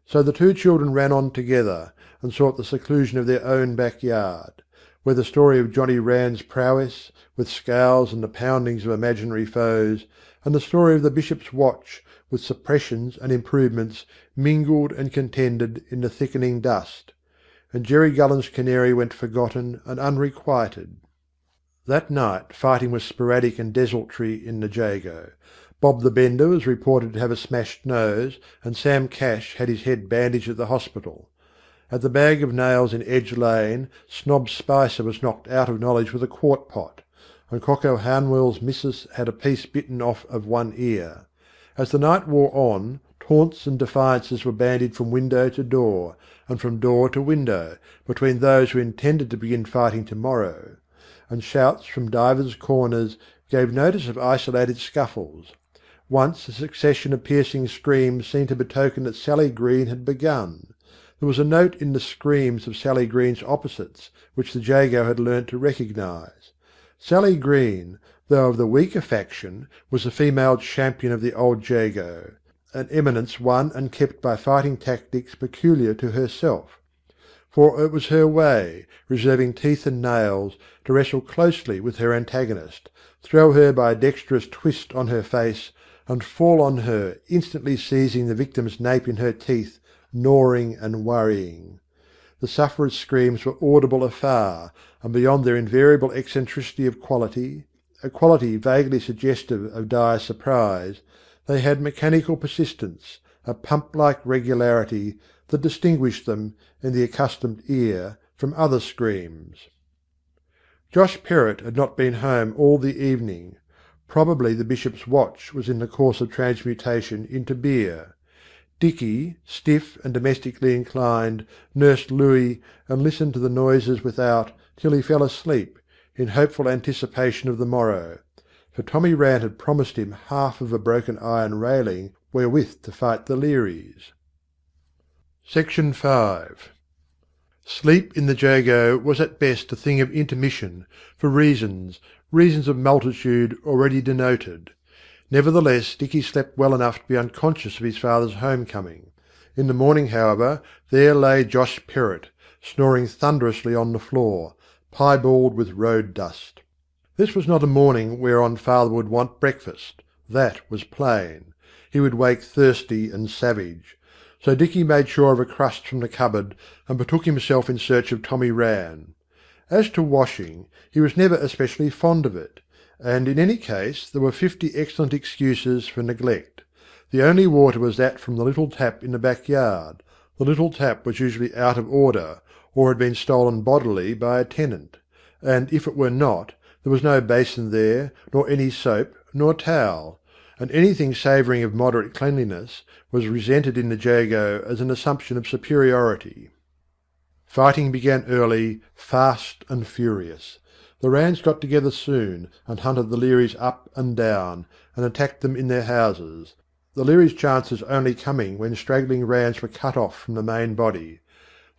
S1: So the two children ran on together, and sought the seclusion of their own backyard, where the story of Johnny Rann's prowess, with scales and the poundings of imaginary foes, and the story of the Bishop's watch, with suppressions and improvements, mingled and contended in the thickening dust, and Jerry Gullen's canary went forgotten and unrequited. That night fighting was sporadic and desultory in the Jago. Bob the Bender was reported to have a smashed nose, and Sam Cash had his head bandaged at the hospital. At the Bag of Nails in Edge Lane, Snob Spicer was knocked out of knowledge with a quart pot, and Cocko Harnwell's missus had a piece bitten off of one ear. As the night wore on, taunts and defiances were bandied from window to door, and from door to window, between those who intended to begin fighting tomorrow, and shouts from divers corners gave notice of isolated scuffles. Once a succession of piercing screams seemed to betoken that Sally Green had begun. There was a note in the screams of Sally Green's opposites which the Jago had learnt to recognise. Sally Green, though of the weaker faction, was the female champion of the old Jago, an eminence won and kept by fighting tactics peculiar to herself. For it was her way, reserving teeth and nails, to wrestle closely with her antagonist, throw her by a dexterous twist on her face, and fall on her, instantly seizing the victim's nape in her teeth, gnawing and worrying. The sufferers' screams were audible afar, and beyond their invariable eccentricity of quality, a quality vaguely suggestive of dire surprise, they had mechanical persistence, a pump-like regularity that distinguished them, in the accustomed ear, from other screams. Josh Perrott had not been home all the evening. Probably the Bishop's watch was in the course of transmutation into beer. Dicky, stiff and domestically inclined, nursed Louis and listened to the noises without till he fell asleep, in hopeful anticipation of the morrow, for Tommy Rann had promised him half of a broken iron railing wherewith to fight the Learys. Section 5. Sleep in the Jago was at best a thing of intermission, for reasons of multitude already denoted. Nevertheless, Dicky slept well enough to be unconscious of his father's home-coming. In the morning, however, there lay Josh Perrott, snoring thunderously on the floor, piebald with road dust. This was not a morning whereon father would want breakfast. That was plain. He would wake thirsty and savage. So Dicky made sure of a crust from the cupboard, and betook himself in search of Tommy Rann. As to washing, he was never especially fond of it, and in any case there were 50 excellent excuses for neglect. The only water was that from the little tap in the backyard. The little tap was usually out of order, or had been stolen bodily by a tenant, and if it were not, There was no basin there, nor any soap, nor towel, and anything savouring of moderate cleanliness was resented in the Jago as an assumption of superiority. Fighting began early, fast and furious. The Ranns got together soon, and hunted the Learys up and down, and attacked them in their houses, the Learys' chances only coming when straggling Ranns were cut off from the main body.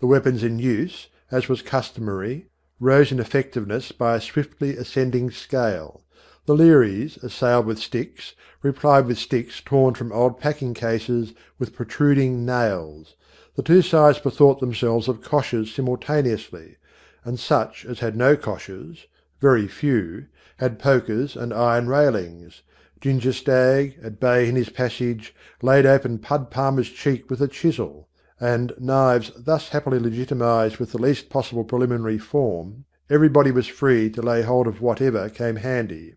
S1: The weapons in use, as was customary, rose in effectiveness by a swiftly ascending scale. The Learys, assailed with sticks, replied with sticks torn from old packing-cases with protruding nails. The two sides bethought themselves of coshers simultaneously, and such as had no coshers, very few, had pokers and iron railings. Ginger Stagg, at bay in his passage, laid open Pud Palmer's cheek with a chisel, and knives thus happily legitimised with the least possible preliminary form, everybody was free to lay hold of whatever came handy.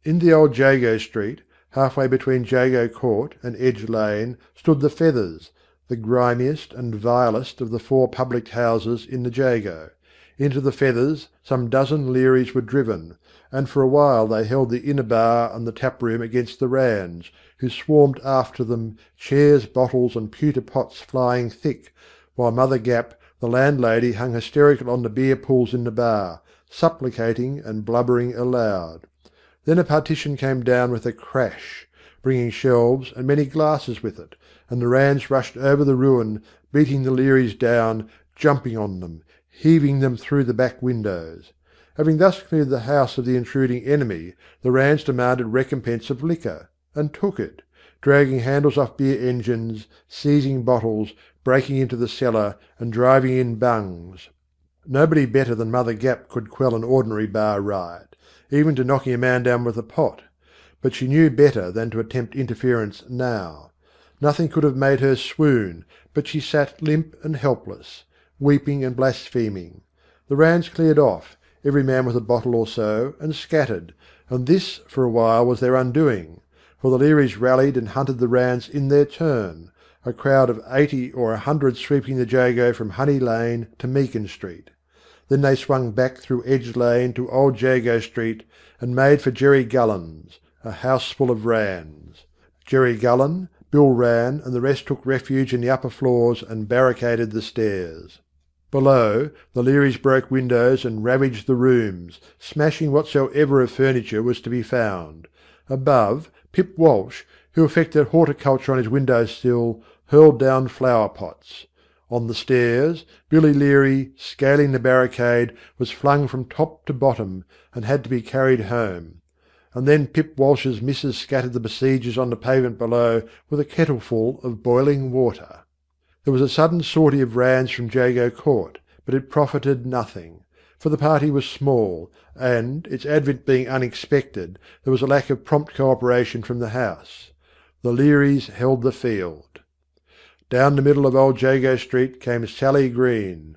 S1: In the old Jago Street, halfway between Jago Court and Edge Lane, stood the Feathers, the grimiest and vilest of the 4 public houses in the Jago. Into the Feathers some dozen Learys were driven, and for a while they held the inner bar and the tap-room against the Ranns, who swarmed after them, chairs, bottles, and pewter pots flying thick, while Mother Gapp, the landlady, hung hysterical on the beer pools in the bar, supplicating and blubbering aloud. Then a partition came down with a crash, bringing shelves and many glasses with it, and the Ranns rushed over the ruin, beating the Learys down, jumping on them, heaving them through the back windows. Having thus cleared the house of the intruding enemy, the Ranns demanded recompense of liquor, and took it, dragging handles off beer engines, seizing bottles, breaking into the cellar, and driving in bungs. Nobody better than Mother Gapp could quell an ordinary bar riot, even to knocking a man down with a pot, but she knew better than to attempt interference now. Nothing could have made her swoon, but she sat limp and helpless, weeping and blaspheming. The Ranns cleared off, every man with a bottle or so, and scattered, and this for a while was their undoing, for the Learys rallied and hunted the Ranns in their turn, a crowd of 80 or 100 sweeping the Jago from Honey Lane to Meakin Street. Then they swung back through Edge Lane to Old Jago Street, and made for Jerry Gullen's, a house full of Ranns. Jerry Gullen, Bill Rann, and the rest took refuge in the upper floors and barricaded the stairs. Below, the Learys broke windows and ravaged the rooms, smashing whatsoever of furniture was to be found. Above, Pip Walsh, who affected horticulture on his window-sill, hurled down flower-pots. On the stairs, Billy Leary, scaling the barricade, was flung from top to bottom, and had to be carried home. And then Pip Walsh's missus scattered the besiegers on the pavement below with a kettleful of boiling water. There was a sudden sortie of Ranns from Jago Court, but it profited nothing, for the party was small, and, its advent being unexpected, there was a lack of prompt co-operation from the house. The Learys held the field. Down the middle of Old Jago Street came Sally Green,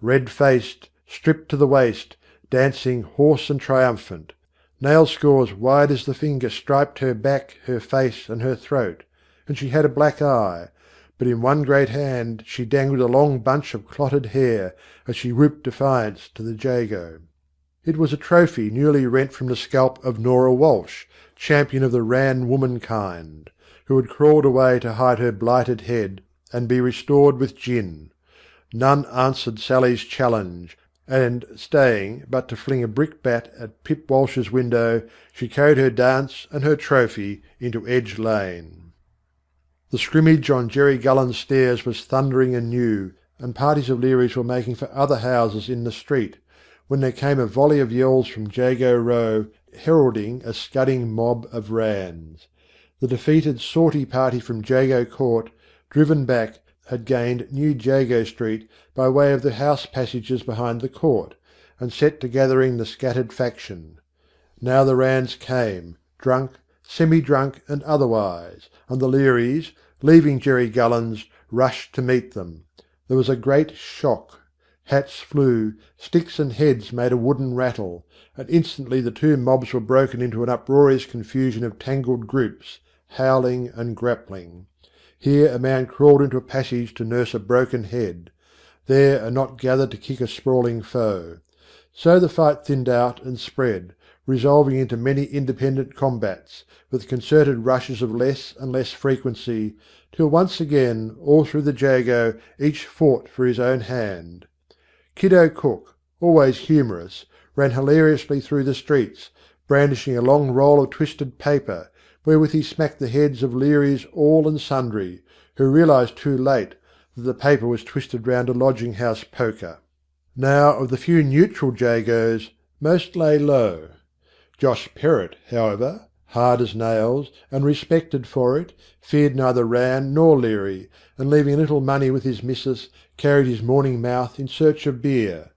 S1: red-faced, stripped to the waist, dancing hoarse and triumphant. Nail scores wide as the finger striped her back, her face, and her throat, and she had a black eye, but in one great hand she dangled a long bunch of clotted hair as she whooped defiance to the Jago. It was a trophy newly rent from the scalp of Nora Walsh, champion of the Rann womankind, who had crawled away to hide her blighted head and be restored with gin. None answered Sally's challenge, and, staying but to fling a brickbat at Pip Walsh's window, she carried her dance and her trophy into Edge Lane. The scrimmage on Jerry Gullen's stairs was thundering anew, and parties of Learys were making for other houses in the street, when there came a volley of yells from Jago Row, heralding a scudding mob of Ranns. The defeated sortie party from Jago Court, driven back, had gained New Jago Street by way of the house passages behind the court, and set to gathering the scattered faction. Now the Ranns came, drunk, semi-drunk, and otherwise, and the Learys, leaving Jerry Gullen's, rushed to meet them. There was a great shock. Hats flew, sticks and heads made a wooden rattle, and instantly the two mobs were broken into an uproarious confusion of tangled groups, howling and grappling. Here a man crawled into a passage to nurse a broken head. There a knot gathered to kick a sprawling foe. So the fight thinned out and spread, resolving into many independent combats, with concerted rushes of less and less frequency, till once again, all through the Jago, each fought for his own hand. Kiddo Cook, always humorous, ran hilariously through the streets, brandishing a long roll of twisted paper, wherewith he smacked the heads of Learys all and sundry, who realised too late that the paper was twisted round a lodging-house poker. Now of the few neutral Jagos, most lay low. Josh Perrott, however, hard as nails, and respected for it, feared neither Rann nor Leary, and leaving a little money with his missus, carried his morning mouth in search of beer.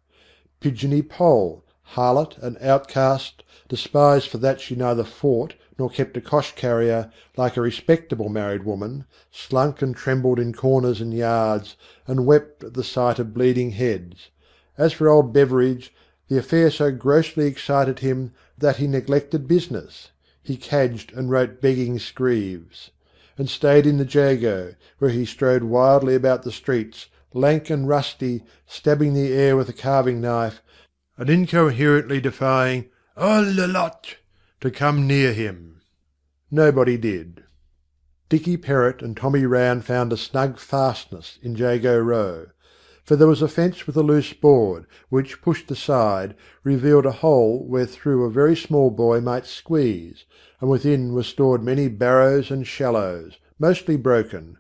S1: Pigeony Poll, harlot and outcast, despised for that she neither fought nor kept a cosh-carrier, like a respectable married woman, slunk and trembled in corners and yards, and wept at the sight of bleeding heads. As for old Beveridge, the affair so grossly excited him that he neglected business. He cadged and wrote begging screeves, and stayed in the Jago, where he strode wildly about the streets, lank and rusty, stabbing the air with a carving knife, and incoherently defying "all the lot" to come near him. Nobody did. Dicky Perrott and Tommy Rann found a snug fastness in Jago Row, for there was a fence with a loose board, which, pushed aside, revealed a hole wherethrough a very small boy might squeeze, and within were stored many barrows and shallows, mostly broken,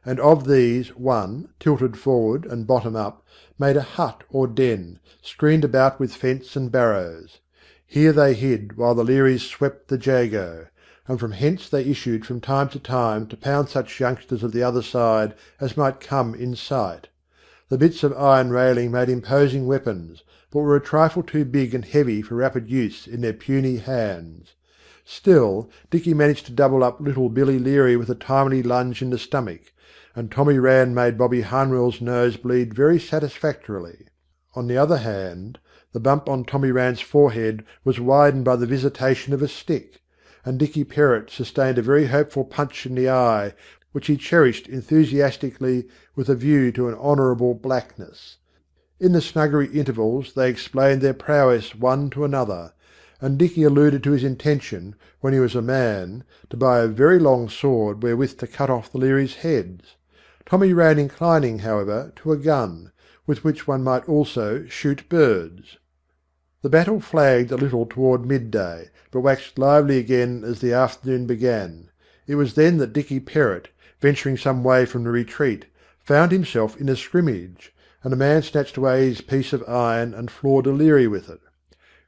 S1: and of these one, tilted forward and bottom up, made a hut or den, screened about with fence and barrows. Here they hid while the Learys swept the Jago, and from hence they issued from time to pound such youngsters of the other side as might come in sight. The bits of iron railing made imposing weapons, but were a trifle too big and heavy for rapid use in their puny hands. Still, Dicky managed to double up little Billy Leary with a timely lunge in the stomach, and Tommy Rann made Bobby Harnwell's nose bleed very satisfactorily. On the other hand, the bump on Tommy Rann's forehead was widened by the visitation of a stick, and Dicky Perrott sustained a very hopeful punch in the eye, which he cherished enthusiastically with a view to an honourable blackness. In the snuggery intervals they explained their prowess one to another, and Dicky alluded to his intention, when he was a man, to buy a very long sword wherewith to cut off the Learys' heads. Tommy Rann inclining, however, to a gun, with which one might also shoot birds. The battle flagged a little toward midday, but waxed lively again as the afternoon began. It was then that Dicky Perrott, venturing some way from the retreat, found himself in a scrimmage, and a man snatched away his piece of iron and floored a Leary with it.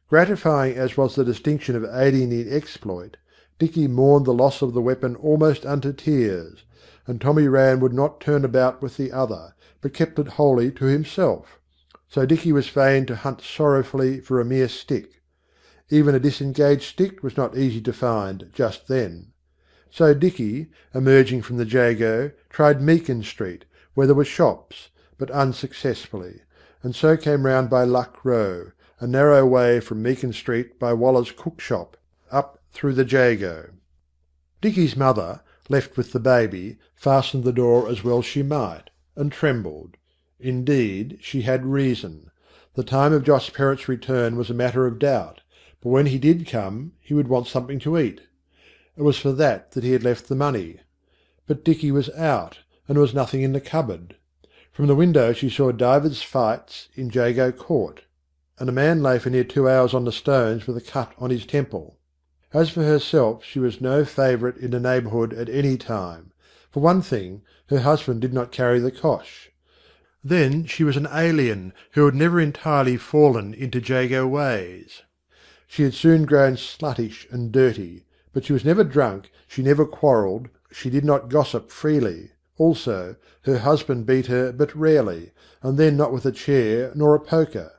S1: Gratifying as was the distinction of aiding the exploit, Dicky mourned the loss of the weapon almost unto tears, and Tommy Rann would not turn about with the other, but kept it wholly to himself. So Dicky was fain to hunt sorrowfully for a mere stick. Even a disengaged stick was not easy to find just then. So Dicky, emerging from the Jago, tried Meakin Street, where there were shops, but unsuccessfully, and so came round by Luck Row, a narrow way from Meakin Street by Waller's cook shop, up through the Jago. Dicky's mother, left with the baby, fastened the door as well she might, and trembled. Indeed, she had reason. The time of Josh Perrott's return was a matter of doubt, but when he did come he would want something to eat. It was for that he had left the money. But Dicky was out, and there was nothing in the cupboard. From the window she saw divers fights in Jago Court, and a man lay for near 2 hours on the stones with a cut on his temple. As for herself, she was no favourite in the neighbourhood at any time. For one thing, her husband did not carry the cosh. Then she was an alien who had never entirely fallen into Jago ways. She had soon grown sluttish and dirty, but she was never drunk, she never quarrelled, she did not gossip freely. Also, her husband beat her but rarely, and then not with a chair nor a poker.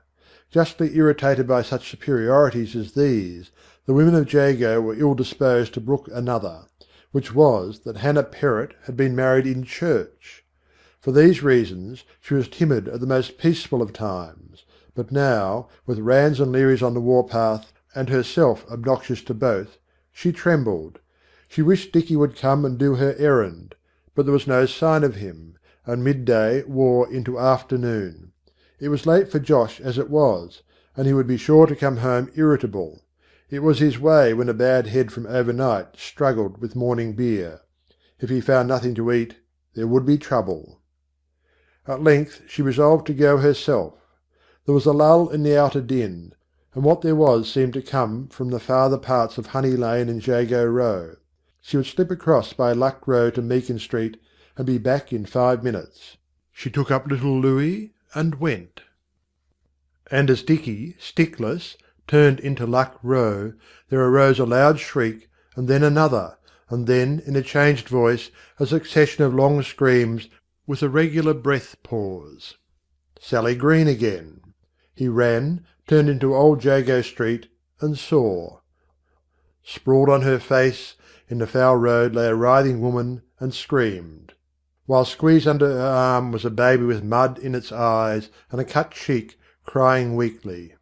S1: Justly irritated by such superiorities as these, the women of Jago were ill-disposed to brook another, which was that Hannah Perrott had been married in church. For these reasons she was timid at the most peaceful of times, but now, with Ranns and Learys on the warpath, and herself obnoxious to both, she trembled. She wished Dicky would come and do her errand, but there was no sign of him, and midday wore into afternoon. It was late for Josh as it was, and he would be sure to come home irritable. It was his way when a bad head from overnight struggled with morning beer. If he found nothing to eat, there would be trouble. At length she resolved to go herself. There was a lull in the outer din, and what there was seemed to come from the farther parts of Honey Lane and Jago Row. She would slip across by Luck Row to Meakin Street and be back in 5 minutes. She took up little Louis and went. And as Dicky, stickless, turned into Luck Row, there arose a loud shriek, and then another, and then, in a changed voice, a succession of long screams with a regular breath pause. Sally Green again. He ran, turned into Old Jago Street, and saw. Sprawled on her face, in the foul road lay a writhing woman, and screamed. While squeezed under her arm was a baby with mud in its eyes and a cut cheek, crying weakly.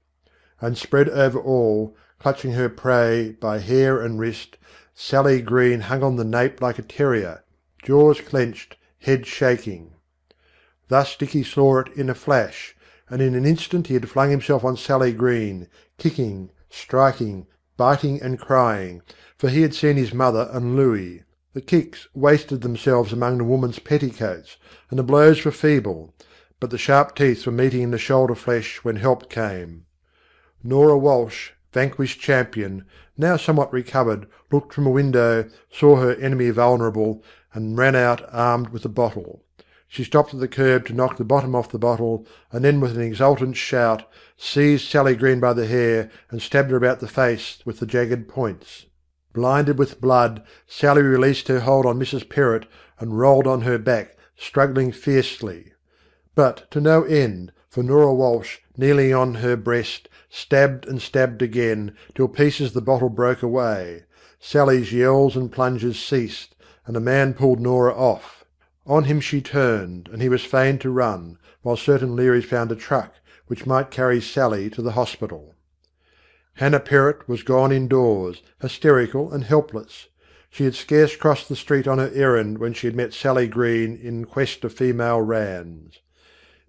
S1: And spread over all, clutching her prey by hair and wrist, Sally Green hung on the nape like a terrier, jaws clenched, head shaking. Thus Dicky saw it in a flash, and in an instant he had flung himself on Sally Green, kicking, striking, biting and crying, for he had seen his mother and Louis. The kicks wasted themselves among the woman's petticoats, and the blows were feeble, but the sharp teeth were meeting in the shoulder flesh when help came. Norah Walsh, vanquished champion, now somewhat recovered, looked from a window, saw her enemy vulnerable, and ran out armed with a bottle. She stopped at the curb to knock the bottom off the bottle, and then with an exultant shout seized Sally Green by the hair and stabbed her about the face with the jagged points. Blinded with blood, Sally released her hold on Mrs. Perrott and rolled on her back, struggling fiercely. But to no end, for Norah Walsh, kneeling on her breast, stabbed and stabbed again, till pieces of the bottle broke away. Sally's yells and plunges ceased, and the man pulled Norah off. On him she turned, and he was fain to run, while certain Learys found a truck which might carry Sally to the hospital. Hannah Perrott was gone indoors, hysterical and helpless. She had scarce crossed the street on her errand when she had met Sally Green in quest of female Ranns.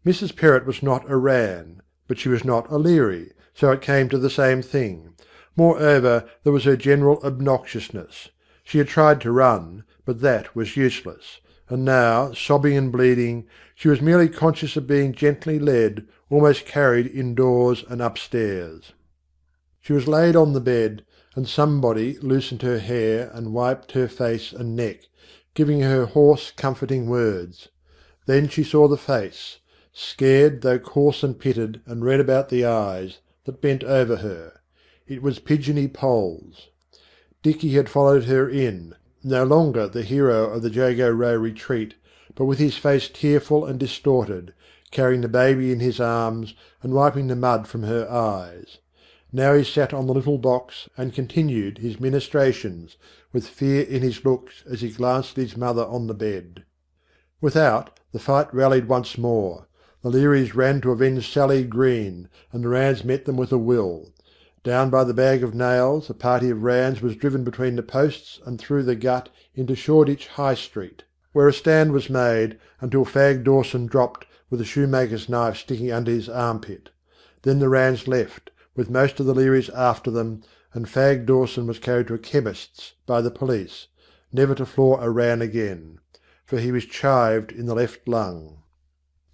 S1: Mrs. Perrott was not a Rann, but she was not a Leary, so it came to the same thing. Moreover, there was her general obnoxiousness. She had tried to run, but that was useless, and now, sobbing and bleeding, she was merely conscious of being gently led, almost carried indoors and upstairs. She was laid on the bed, and somebody loosened her hair and wiped her face and neck, giving her hoarse, comforting words. Then she saw the face, scared though coarse and pitted and red about the eyes, that bent over her. It was Pigeony Poll's. Dicky had followed her in, no longer the hero of the Jago Row retreat, but with his face tearful and distorted, carrying the baby in his arms and wiping the mud from her eyes. Now he sat on the little box and continued his ministrations, with fear in his looks as he glanced at his mother on the bed. Without, the fight rallied once more. The Learys ran to avenge Sally Green, and the Ranns met them with a will. Down by the bag of nails, a party of Ranns was driven between the posts and through the gut into Shoreditch High Street, where a stand was made until Fag Dawson dropped with a shoemaker's knife sticking under his armpit. Then the Ranns left, with most of the Learys after them, and Fag Dawson was carried to a chemist's by the police, never to floor a Rann again, for he was chived in the left lung.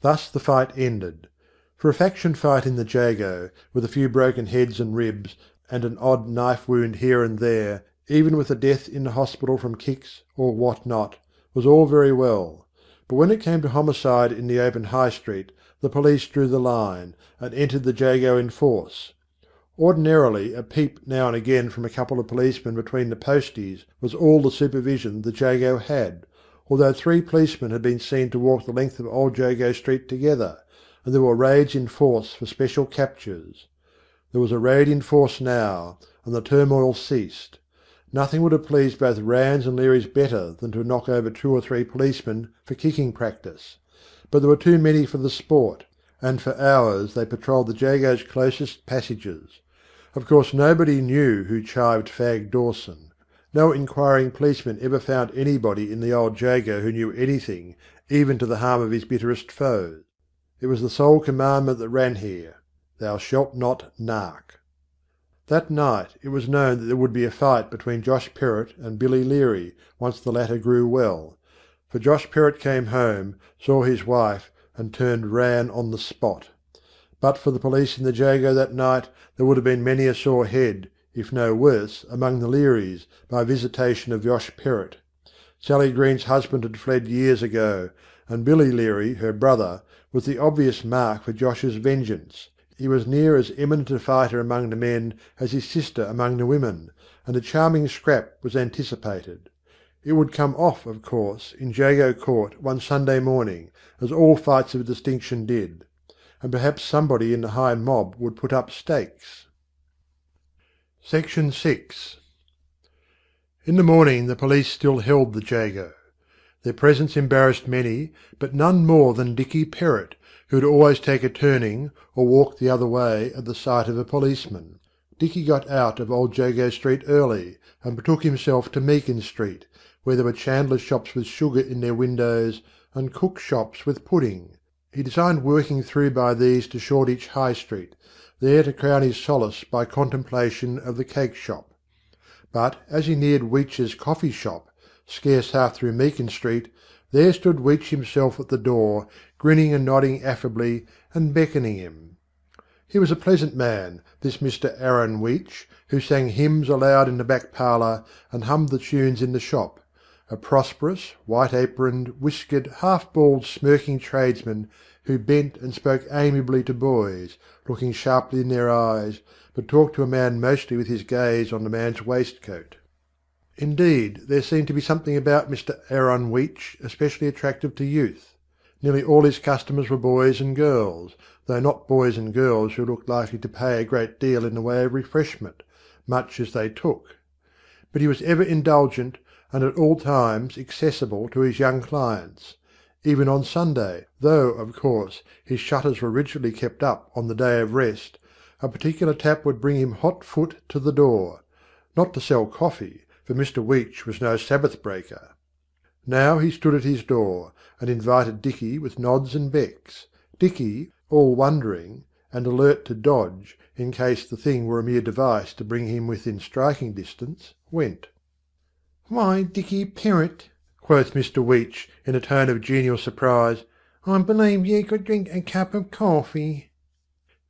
S1: Thus the fight ended. For a faction fight in the Jago, with a few broken heads and ribs, and an odd knife wound here and there, even with a death in the hospital from kicks or what not, was all very well. But when it came to homicide in the open High Street, the police drew the line, and entered the Jago in force. Ordinarily, a peep now and again from a couple of policemen between the posties was all the supervision the Jago had, although 3 policemen had been seen to walk the length of Old Jago Street together, and there were raids in force for special captures. There was a raid in force now, and the turmoil ceased. Nothing would have pleased both Ranns and Learys better than to knock over 2 or 3 policemen for kicking practice, but there were too many for the sport, and for hours they patrolled the Jago's closest passages. Of course nobody knew who chived Fag Dawson. No inquiring policeman ever found anybody in the old Jago who knew anything, even to the harm of his bitterest foes. It was the sole commandment that ran here. Thou shalt not nark. That night it was known that there would be a fight between Josh Perrott and Billy Leary once the latter grew well, for Josh Perrott came home, saw his wife, and turned Rann on the spot. But for the police in the Jago that night there would have been many a sore head, if no worse, among the Learys by visitation of Josh Perrott. Sally Green's husband had fled years ago, and Billy Leary, her brother, was the obvious mark for Josh's vengeance. He was near as eminent a fighter among the men as his sister among the women, and a charming scrap was anticipated. It would come off, of course, in Jago Court one Sunday morning, as all fights of distinction did, and perhaps somebody in the high mob would put up stakes. Section 6. In the morning the police still held the Jago. Their presence embarrassed many, but none more than Dicky Perrott, who would always take a turning or walk the other way at the sight of a policeman. Dicky got out of Old Jago Street early, and betook himself to Meakin Street, where there were chandlers' shops with sugar in their windows, and cook shops with pudding. He designed working through by these to Shoreditch High Street, there to crown his solace by contemplation of the cake shop. But as he neared Weech's coffee shop, scarce half through Meakin Street, there stood Weech himself at the door, grinning and nodding affably, and beckoning him. He was a pleasant man, this Mr. Aaron Weech, who sang hymns aloud in the back parlour, and hummed the tunes in the shop, a prosperous, white-aproned, whiskered, half-bald, smirking tradesman, who bent and spoke amiably to boys, looking sharply in their eyes, but talked to a man mostly with his gaze on the man's waistcoat. Indeed, there seemed to be something about Mr. Aaron Weech especially attractive to youth. Nearly all his customers were boys and girls, though not boys and girls who looked likely to pay a great deal in the way of refreshment, much as they took. But he was ever indulgent, and at all times accessible to his young clients, even on Sunday, though, of course, his shutters were rigidly kept up on the day of rest. A particular tap would bring him hot foot to the door, not to sell coffee, for Mr. Weech was no Sabbath breaker. Now he stood at his door, and invited Dicky with nods and becks. Dicky, all wondering, and alert to dodge, in case the thing were a mere device to bring him within striking distance, went. "Why, Dicky Perrott," quoth Mr. Weech, in a tone of genial surprise, "I believe you could drink a cup of coffee."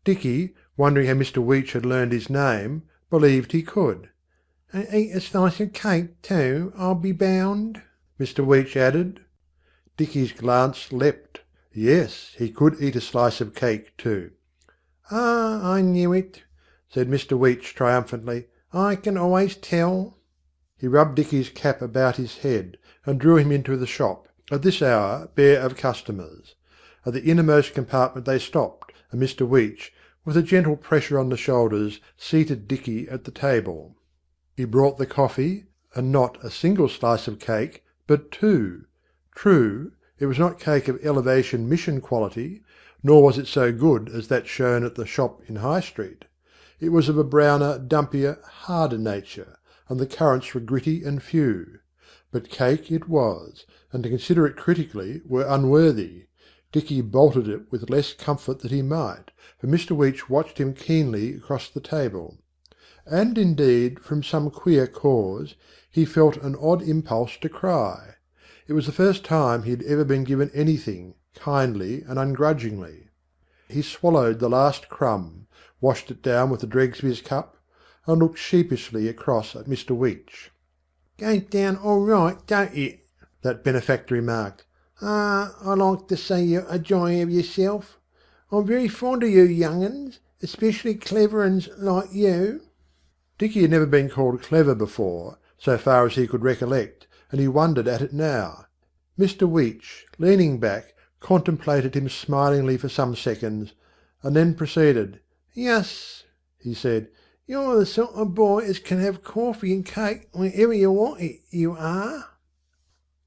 S1: Dicky, wondering how Mr. Weech had learned his name, believed he could. "And eat a slice of cake too, I'll be bound," Mr. Weech added. Dicky's glance leapt. Yes, he could eat a slice of cake too. "Ah, I knew it," said Mr. Weech triumphantly. "I can always tell." He rubbed Dicky's cap about his head, and drew him into the shop, at this hour bare of customers. At the innermost compartment they stopped, and Mr. Weech, with a gentle pressure on the shoulders, seated Dicky at the table. He brought the coffee, and not a single slice of cake, but two. True, it was not cake of elevation mission quality, nor was it so good as that shown at the shop in High Street. It was of a browner, dumpier, harder nature, and the currants were gritty and few. But cake it was, and to consider it critically were unworthy. Dicky bolted it with less comfort than he might, for Mr. Weech watched him keenly across the table. And indeed, from some queer cause, he felt an odd impulse to cry. It was the first time he had ever been given anything, kindly and ungrudgingly. He swallowed the last crumb, washed it down with the dregs of his cup, and looked sheepishly across at Mr. Weech. "Goes down all right, don't it?" that benefactor remarked. "Ah, I like to see you a joy of yourself. I'm very fond of you young uns, especially clever uns like you." Dicky had never been called clever before, so far as he could recollect, and he wondered at it now. Mr. Weech, leaning back, contemplated him smilingly for some seconds, and then proceeded. "Yus," he said, "you're the sort of boy as can have coffee and cake whenever you want it, you are."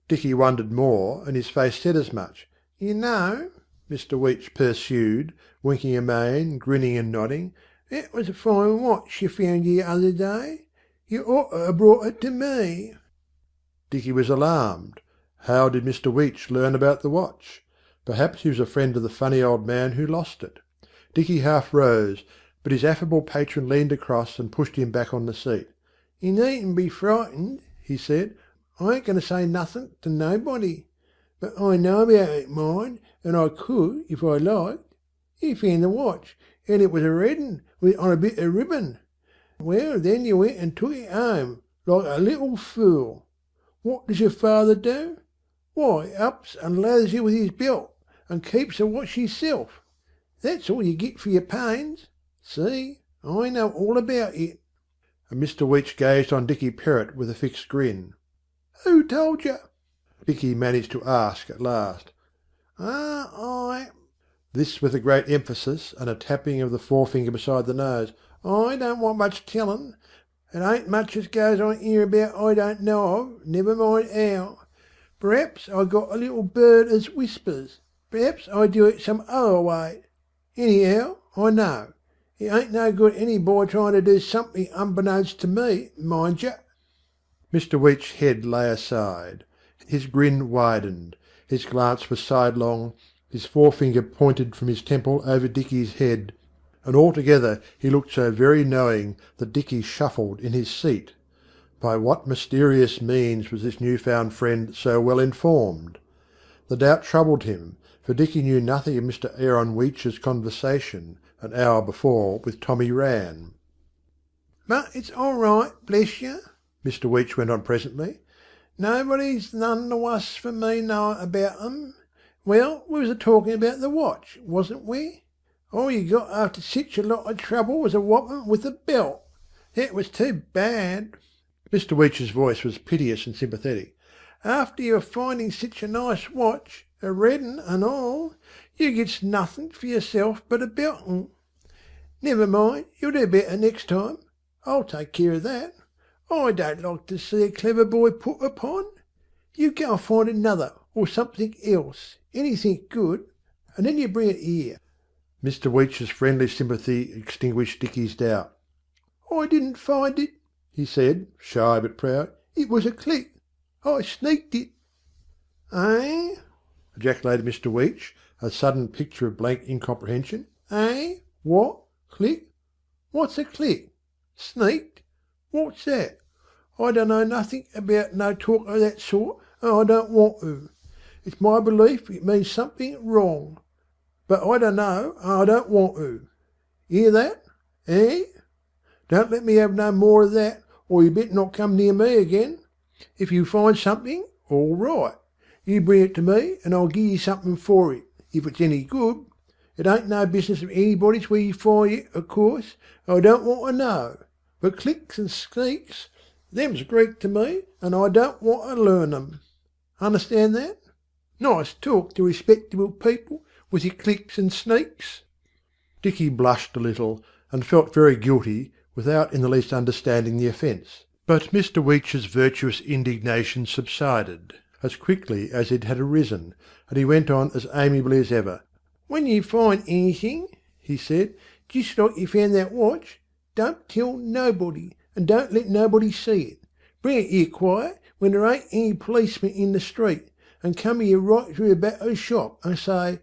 S1: Dicky wondered more, and his face said as much. "You know," Mr. Weech pursued, winking amain, grinning and nodding, "that was a fine watch you found the other day. You ought to have brought it to me." Dicky was alarmed. How did Mr. Weech learn about the watch? Perhaps he was a friend of the funny old man who lost it. Dicky half rose, but his affable patron leaned across and pushed him back on the seat. "You needn't be frightened," he said. "I ain't going to say nothing to nobody. But I know about it, mind, and I could, if I liked. You found the watch, and it was a red un on a bit of ribbon. Well, then you went and took it home, like a little fool. What does your father do? Why, ups and lathers you with his belt, and keeps the watch hisself. That's all you get for your pains. See, I know all about it." And Mr Weech gazed on Dicky Perrott with a fixed grin. "Who told you?" Dicky managed to ask at last. I—" This with a great emphasis and a tapping of the forefinger beside the nose. "I don't want much telling. It ain't much as goes on here about I don't know of, never mind how. Perhaps I got a little bird as whispers. Perhaps I do it some other way. Anyhow, I know. It ain't no good any boy trying to do something unbeknownst to me, mind you." Mr Weech's head lay aside. His grin widened. His glance was sidelong. His forefinger pointed from his temple over Dicky's head, and altogether he looked so very knowing that Dicky shuffled in his seat. By what mysterious means was this new-found friend so well informed? The doubt troubled him, for Dicky knew nothing of Mr Aaron Weech's conversation an hour before with Tommy Rann. "But it's all right, bless you," Mr Weech went on presently. "Nobody's none the wuss for me knowing about 'em. Well, we was a-talking about the watch, wasn't we? All you got after sich a lot of trouble was a whopping with a belt. That was too bad." Mr Weech's voice was piteous and sympathetic. "After your finding sich a nice watch, a red un and all, you gets nothing for yourself but a belting. Never mind, you'll do better next time. I'll take care of that. I don't like to see a clever boy put upon. You go and find another, or something else, anything good, and then you bring it here." Mr Weech's friendly sympathy extinguished Dicky's doubt. "I didn't find it," he said, shy but proud. "It was a click. I sneaked it." "Eh?" ejaculated Mr Weech, a sudden picture of blank incomprehension. "Eh? What? Click? What's a click? Sneaked? What's that? I don't know nothing about no talk of that sort, and I don't want to. It's my belief it means something wrong. But I don't know, and I don't want to. Hear that? Eh? Don't let me have no more of that, or you better not come near me again. If you find something, all right. You bring it to me, and I'll give you something for it, if it's any good. It ain't no business of anybody's where you find it, of course. I don't want to know. But clicks and sneaks, them's Greek to me, and I don't want to learn 'em. Understand that? Nice talk to respectable people, with your clicks and sneaks." Dicky blushed a little, and felt very guilty, without in the least understanding the offence. But Mr Weech's virtuous indignation subsided as quickly as it had arisen, and he went on as amiably as ever. "When you find anything," he said, "just like you found that watch, don't tell nobody, and don't let nobody see it. Bring it here quiet, when there ain't any policemen in the street, and come here right through the back of the shop, and say,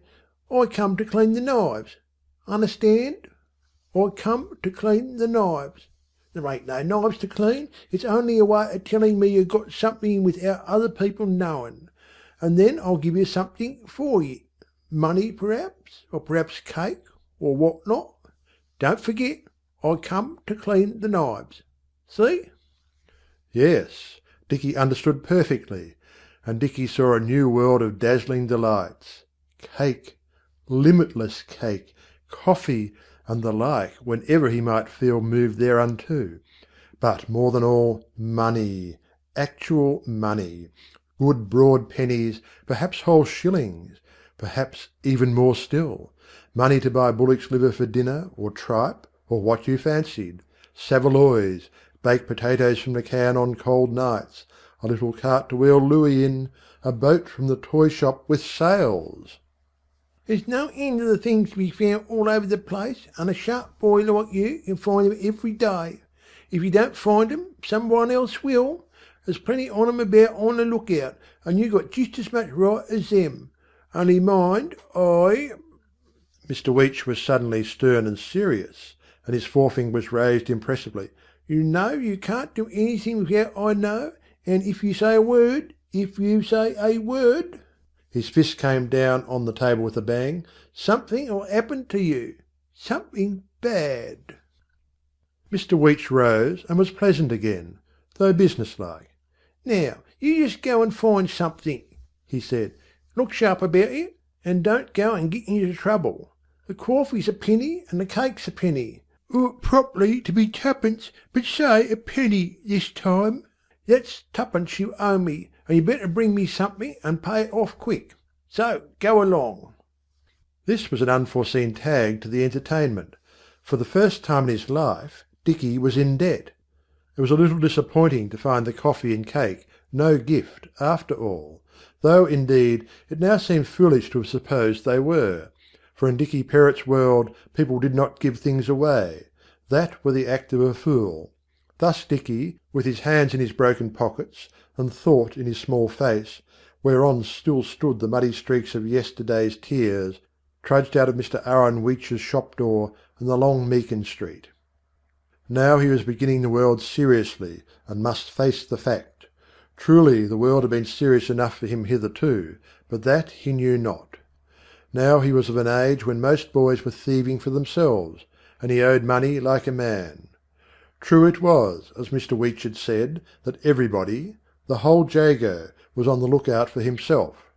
S1: 'I come to clean the knives.' Understand? I come to clean the knives. There ain't no knives to clean, it's only a way of telling me you've got something without other people knowing, and then I'll give you something for it. Money perhaps, or perhaps cake, or what not. Don't forget, I come to clean the knives. See?" Yes, Dicky understood perfectly, and Dicky saw a new world of dazzling delights. Cake, limitless cake, coffee, and the like whenever he might feel moved thereunto. But more than all, money, actual money, good broad pennies, perhaps whole shillings, perhaps even more still, money to buy bullock's liver for dinner, or tripe, or what you fancied, saveloys, baked potatoes from the can on cold nights, a little cart to wheel Louis in, a boat from the toy shop with sails. "There's no end of the things to be found all over the place, and a sharp boy like you can find 'em every day. If you don't find 'em, someone else will. There's plenty on 'em about on the look-out, and you got just as much right as them. Only mind, Mr Weech was suddenly stern and serious, and his forefinger was raised impressively. "You know you can't do anything without I know, and if you say a word, His fist came down on the table with a bang. "Something'll happen to you. Something bad." Mr Weech rose and was pleasant again, though businesslike. "Now, you just go and find something," he said. "Look sharp about it, and don't go and get into trouble. The coffee's a penny, and the cake's a penny. Ought properly to be twopence, but say a penny this time. That's twopence you owe me, and you'd better bring me something and pay it off quick. So go along." This was an unforeseen tag to the entertainment. For the first time in his life Dicky was in debt. It was a little disappointing to find the coffee and cake no gift after all, though, indeed, it now seemed foolish to have supposed they were, for in Dicky Perrott's world people did not give things away. That were the act of a fool. Thus Dicky, with his hands in his broken pockets, and thought in his small face, whereon still stood the muddy streaks of yesterday's tears, trudged out of Mr Aaron Weech's shop door and along Meakin Street. Now he was beginning the world seriously, and must face the fact. Truly the world had been serious enough for him hitherto, but that he knew not. Now he was of an age when most boys were thieving for themselves, and he owed money like a man. True it was, as Mr Weech had said, that everybody, the whole Jago, was on the look-out for himself.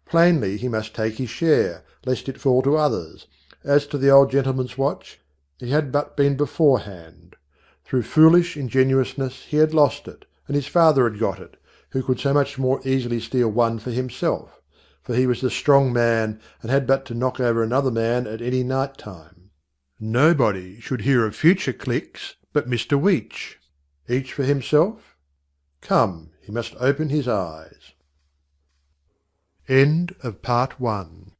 S1: Plainly he must take his share, lest it fall to others. As to the old gentleman's watch, he had but been beforehand. Through foolish ingenuousness he had lost it, and his father had got it, who could so much more easily steal one for himself, for he was the strong man and had but to knock over another man at any night time. Nobody should hear of future clicks but Mr Weech. Each for himself? Come, he must open his eyes. End of Part 1.